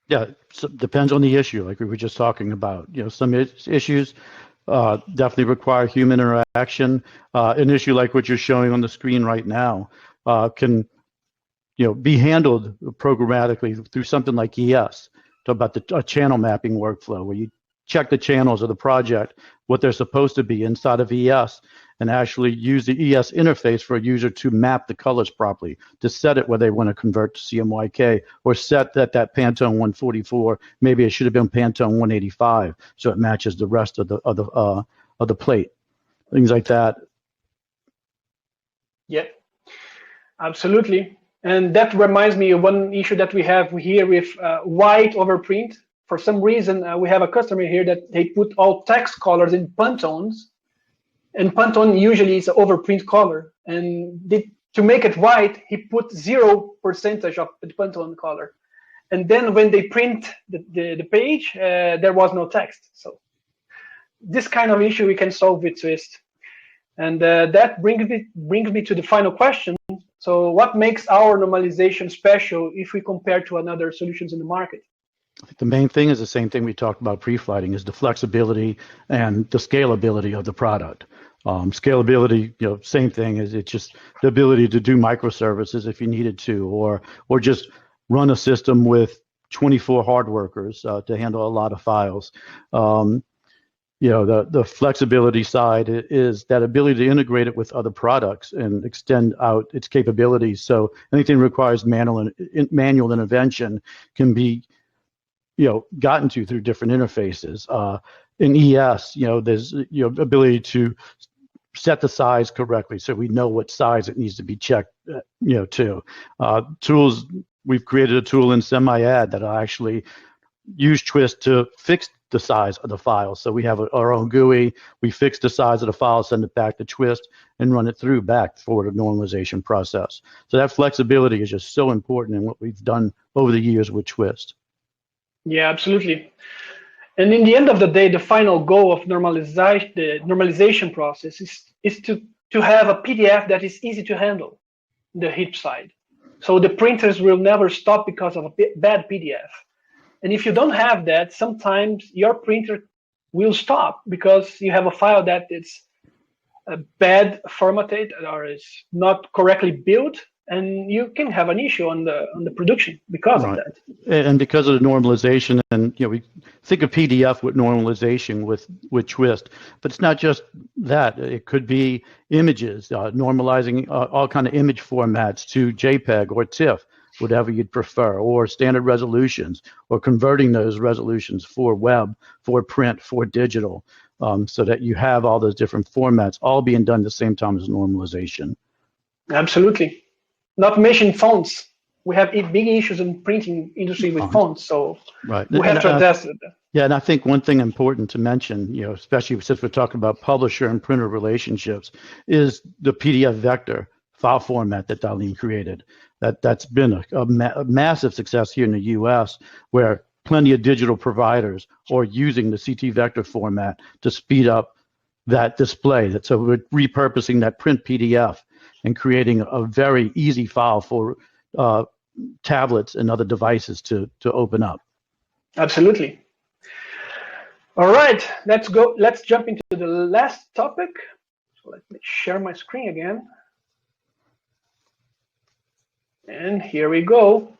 Yeah, so depends on the issue, like we were just talking about. Some issues definitely require human interaction. An issue like what you're showing on the screen right now can be handled programmatically through something like ES. Talk about a channel mapping workflow where you check the channels of the project, what they're supposed to be inside of ES, and actually use the ES interface for a user to map the colors properly, to set it where they want to convert to CMYK, or set that Pantone 144, maybe it should have been Pantone 185, so it matches the rest of the plate, things like that. Yeah, absolutely. And that reminds me of one issue that we have here with white overprint. For some reason, we have a customer here that they put all text colors in Pantones, and Pantone usually is an overprint color. And to make it white, he put 0% of the Pantone color. And then when they print the page, there was no text. So this kind of issue we can solve with Twist. And that brings me to the final question. So what makes our normalization special if we compare to another solutions in the market? I think the main thing is the same thing we talked about pre-flighting, is the flexibility and the scalability of the product. Scalability, same thing, is it's just the ability to do microservices if you needed to, or just run a system with 24 hard workers to handle a lot of files. The flexibility side is that ability to integrate it with other products and extend out its capabilities. So anything that requires manual intervention can be gotten to through different interfaces. In ES, there's ability to set the size correctly, so we know what size it needs to be checked. To tools, we've created a tool in SemiAd that will actually use Twist to fix the size of the file. So we have our own GUI. We fix the size of the file, send it back to Twist, and run it through back for the normalization process. So that flexibility is just so important in what we've done over the years with Twist. Yeah, absolutely. And in the end of the day, the final goal of the normalization process is to have a PDF that is easy to handle, the HIP side. So the printers will never stop because of a bad PDF. And if you don't have that, sometimes your printer will stop because you have a file that is bad formatted or is not correctly built, and you can have an issue on the production because of that. And because of the normalization, and we think of PDF with normalization with Twist, but it's not just that. It could be images, normalizing all kind of image formats to JPEG or TIFF, whatever you'd prefer, or standard resolutions, or converting those resolutions for web, for print, for digital, so that you have all those different formats all being done at the same time as normalization. Absolutely. Not mention fonts. We have big issues in printing industry with fonts, so we have to address it. Yeah, and I think one thing important to mention, especially since we're talking about publisher and printer relationships, is the PDF vector file format that DALIM created. That's been a massive success here in the U.S., where plenty of digital providers are using the CT vector format to speed up that display. So we're repurposing that print PDF and creating a very easy file for tablets and other devices to open up. Absolutely. All right, let's go. Let's jump into the last topic. So let me share my screen again. And here we go.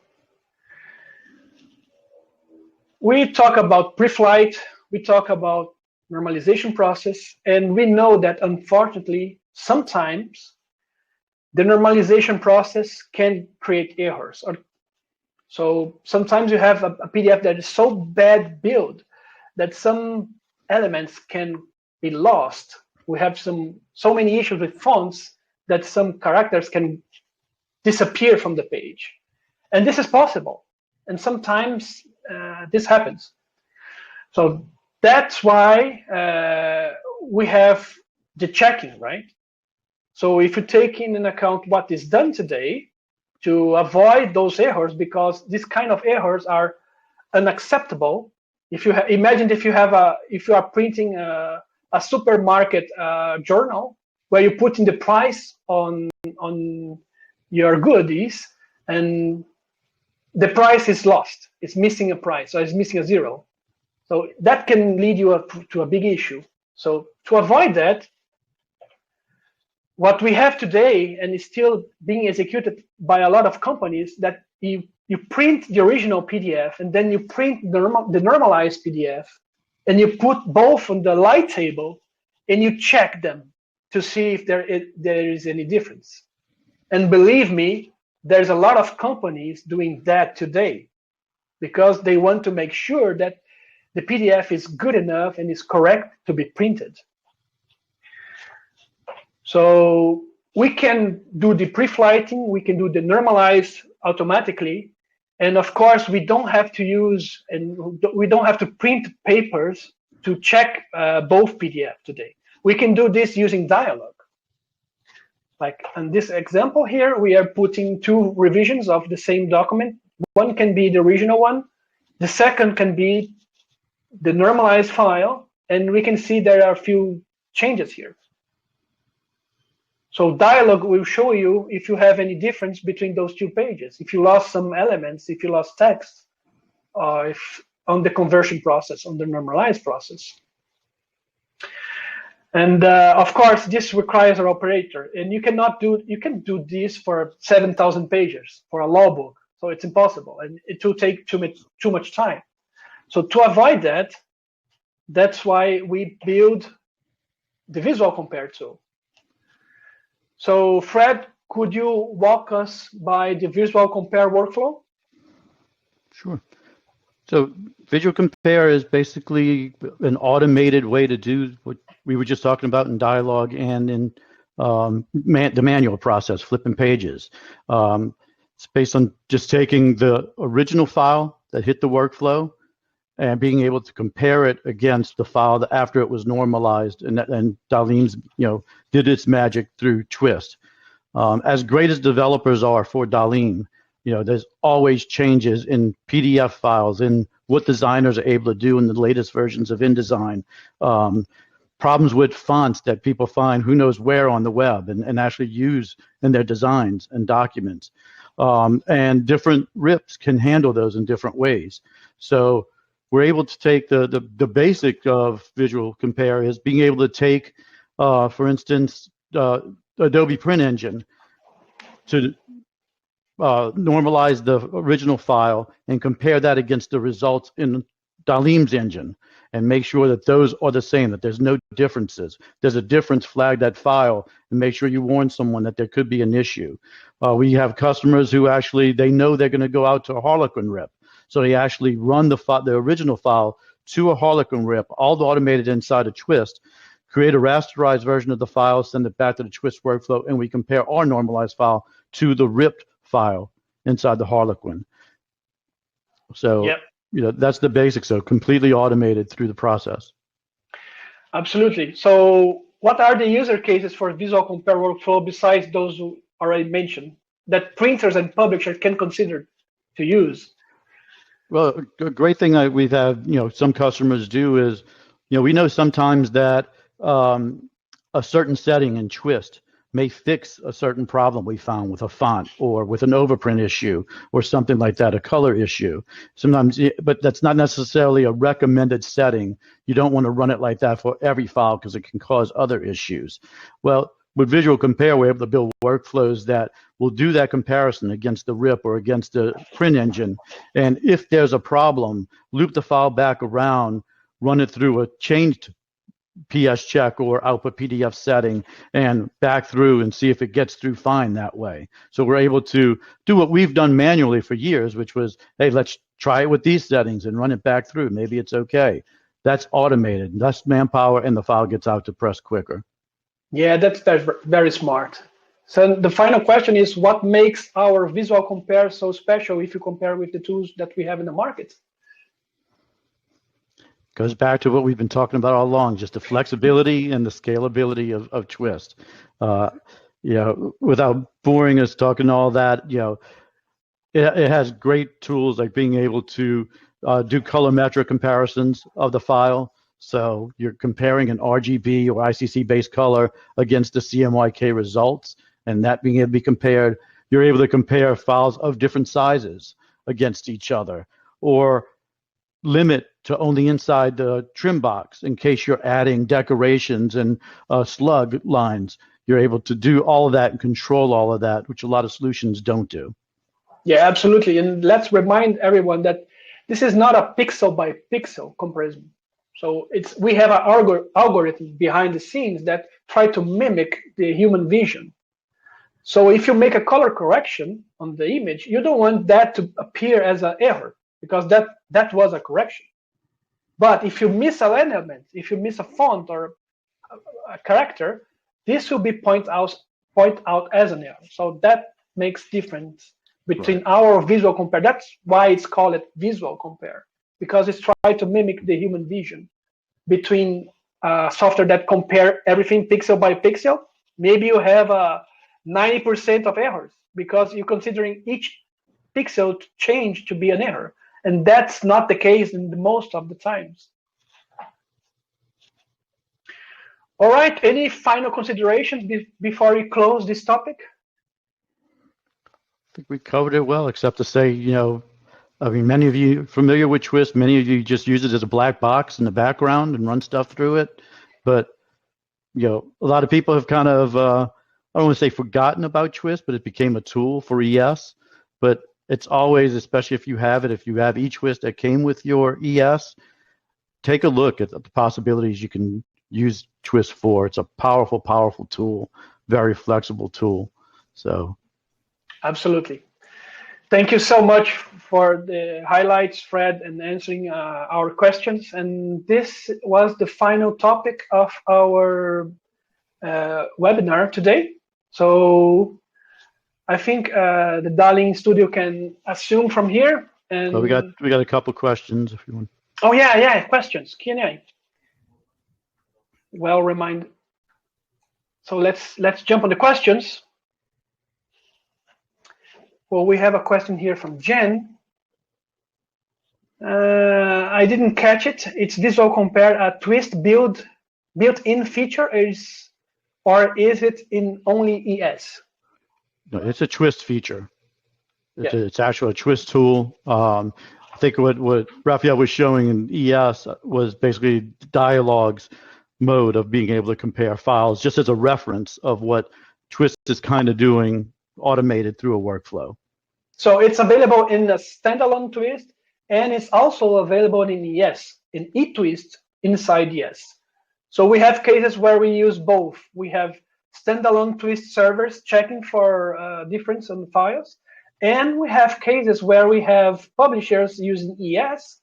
We talk about pre-flight, we talk about normalization process, and we know that unfortunately, sometimes the normalization process can create errors. So sometimes you have a PDF that is so bad built that some elements can be lost. We have so many issues with fonts that some characters can disappear from the page. And this is possible. And sometimes this happens. So that's why we have the checking, right? So if you take in account what is done today to avoid those errors, because these kind of errors are unacceptable. If you imagine if you are printing a supermarket journal where you put in the price on your goodies and the price is lost, it's missing a price, so it's missing a zero. So that can lead you to a big issue. So to avoid that, what we have today, and is still being executed by a lot of companies, that you print the original PDF and then you print the normalized PDF and you put both on the light table and you check them to see if there is any difference. And believe me, there's a lot of companies doing that today because they want to make sure that the PDF is good enough and is correct to be printed. So we can do the pre-flighting, we can do the normalize automatically, and of course we don't have to use and we don't have to print papers to check both PDF today. We can do this using dialogue. Like in this example here, we are putting two revisions of the same document. One can be the original one, the second can be the normalized file, and we can see there are a few changes here. So dialogue will show you if you have any difference between those two pages, if you lost some elements, if you lost text, or if on the conversion process, on the normalized process. And of course, this requires an operator, and you can do this for 7,000 pages for a law book, so it's impossible, and it will take too much time. So to avoid that, that's why we build the visual compare tool. So Fred, could you walk us by the visual compare workflow? Sure. So visual compare is basically an automated way to do what we were just talking about in dialogue and in the manual process, flipping pages. It's based on just taking the original file that hit the workflow and being able to compare it against the file after it was normalized, and DALIM's did its magic through Twist. As great as developers are for DALIM, there's always changes in PDF files, in what designers are able to do in the latest versions of InDesign. Problems with fonts that people find who knows where on the web and actually use in their designs and documents. And different RIPs can handle those in different ways. So we're able to take the basic of visual compare is being able to take, for instance, Adobe Print Engine to normalize the original file and compare that against the results in DALIM's engine and make sure that those are the same, that there's no differences. There's a difference, flag that file and make sure you warn someone that there could be an issue. We have customers who actually, they know they're going to go out to a Harlequin RIP. So they actually run the original file to a Harlequin RIP, all automated inside of Twist, create a rasterized version of the file, send it back to the Twist workflow, and we compare our normalized file to the ripped file inside the Harlequin. So, yep. That's the basics, so completely automated through the process. Absolutely. So what are the user cases for visual compare workflow besides those who already mentioned that printers and publishers can consider to use? Well, a great thing that we've had, some customers do is, we know sometimes that a certain setting in Twist may fix a certain problem we found with a font or with an overprint issue or something like that, a color issue. Sometimes, but that's not necessarily a recommended setting. You don't want to run it like that for every file because it can cause other issues. Well, with Visual Compare, we're able to build workflows that will do that comparison against the RIP or against the print engine. And if there's a problem, loop the file back around, run it through a changed PS check or output PDF setting and back through and see if it gets through fine that way. So we're able to do what we've done manually for years, which was, hey, let's try it with these settings and run it back through. Maybe it's okay. That's automated, less manpower, and the file gets out to press quicker. Yeah, that's very smart. So the final question is, what makes our Visual Compare so special if you compare with the tools that we have in the market? Goes back to what we've been talking about all along, just the flexibility and the scalability of Twist. Without boring us talking all that, it has great tools like being able to do colorimetric comparisons of the file. So you're comparing an RGB or ICC-based color against the CMYK results, and that being able to be compared, you're able to compare files of different sizes against each other, or limit to only inside the trim box in case you're adding decorations and slug lines. You're able to do all of that and control all of that, which a lot of solutions don't do. Yeah, absolutely. And let's remind everyone that this is not a pixel by pixel comparison. So we have an algorithm behind the scenes that try to mimic the human vision. So if you make a color correction on the image, you don't want that to appear as an error, because that was a correction. But if you miss an element, if you miss a font or a character, this will be point out as an error. So that makes difference between our Visual Compare. That's why it's called Visual Compare, because it's trying to mimic the human vision between software that compare everything pixel by pixel. Maybe you have 90% of errors because you're considering each pixel change to be an error. And that's not the case in the most of the times. All right, any final considerations before we close this topic? I think we covered it well, except to say, many of you familiar with Twist, many of you just use it as a black box in the background and run stuff through it. But, a lot of people have kind of, I don't want to say forgotten about Twist, but it became a tool for ES. But it's always, especially if you have eTwist that came with your ES, take a look at the possibilities you can use Twist for. It's a powerful, powerful tool, very flexible tool. So. Absolutely. Thank you so much for the highlights, Fred, and answering our questions. And this was the final topic of our webinar today. So I think the DALIM studio can assume from here. And so we got a couple questions if you want. Oh yeah, questions, Q&A. Well reminded. So let's jump on the questions. Well, we have a question here from Jen. I didn't catch it. It's Visual Compare a Twist built-in feature, or is it in only ES? No, it's a Twist feature. It's actually a Twist tool. I think what Raphael was showing in ES was basically dialogues mode of being able to compare files, just as a reference of what Twist is kind of doing automated through a workflow. So it's available in a standalone Twist, and it's also available in ES, in eTwist inside ES. So we have cases where we use both. We have standalone Twist servers checking for difference in files, and we have cases where we have publishers using ES,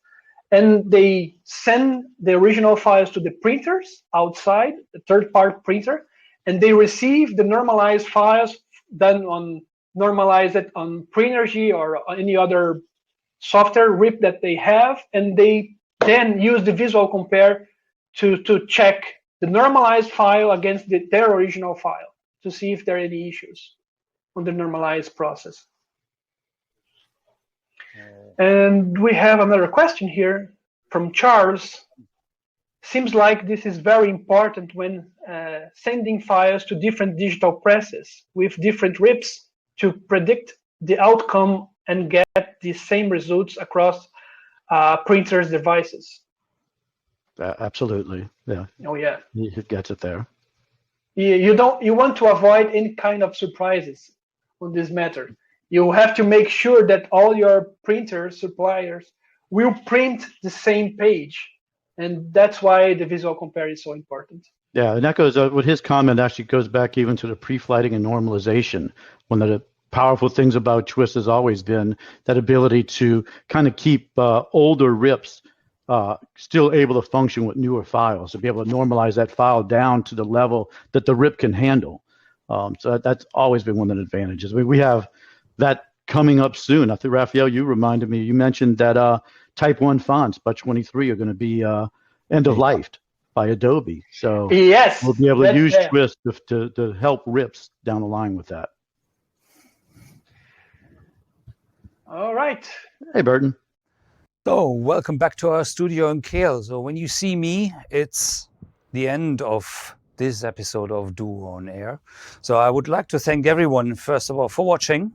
and they send the original files to the printers outside, the third-party printer, and they receive the normalized files done on normalize it on Printergy or any other software RIP that they have, and they then use the Visual Compare to check the normalized file against their original file to see if there are any issues on the normalized process. And we have another question here from Charles. seems like this is very important when sending files to different digital presses with different RIPs to predict the outcome and get the same results across printers' devices. Absolutely, yeah. Oh yeah. It gets it there. You want to avoid any kind of surprises on this matter. You have to make sure that all your printer suppliers will print the same page, and that's why the visual compare is so important. Yeah, and that goes with his comment actually goes back even to the pre-flighting and normalization. One of the powerful things about Twist has always been that ability to kind of keep older RIPs still able to function with newer files, to be able to normalize that file down to the level that the RIP can handle. So that's always been one of the advantages. We have that coming up soon. I think, Raphael, you reminded me, you mentioned that Type 1 fonts by 23 are going to be end of life by Adobe. So yes, we'll be able to use Twist to help RIPs down the line with that. All right. Hey, Burton. So, welcome back to our studio in Kiel. So, when you see me, it's the end of this episode of DUO on Air. So, I would like to thank everyone, first of all, for watching,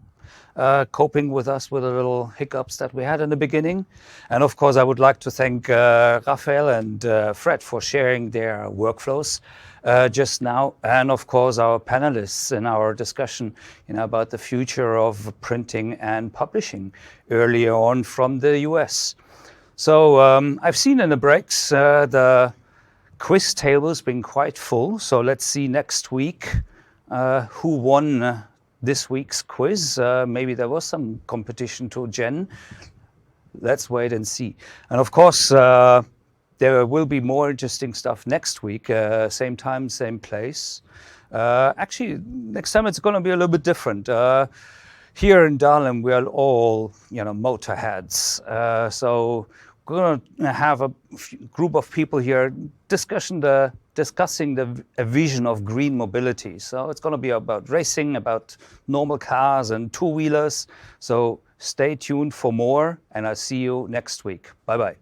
coping with us with the little hiccups that we had in the beginning. And of course, I would like to thank Raphael and Fred for sharing their workflows just now. And of course, our panelists in our discussion about the future of printing and publishing earlier on from the US. So I've seen in the breaks the quiz table's been quite full. So let's see next week who won this week's quiz. Maybe there was some competition to Jen. Let's wait and see. And of course, there will be more interesting stuff next week, same time, same place. Actually, next time it's going to be a little bit different. Here in DALIM, we are all, motorheads. So we're going to have a group of people here discussing a vision of green mobility. So it's going to be about racing, about normal cars and two-wheelers. So stay tuned for more, and I'll see you next week. Bye-bye.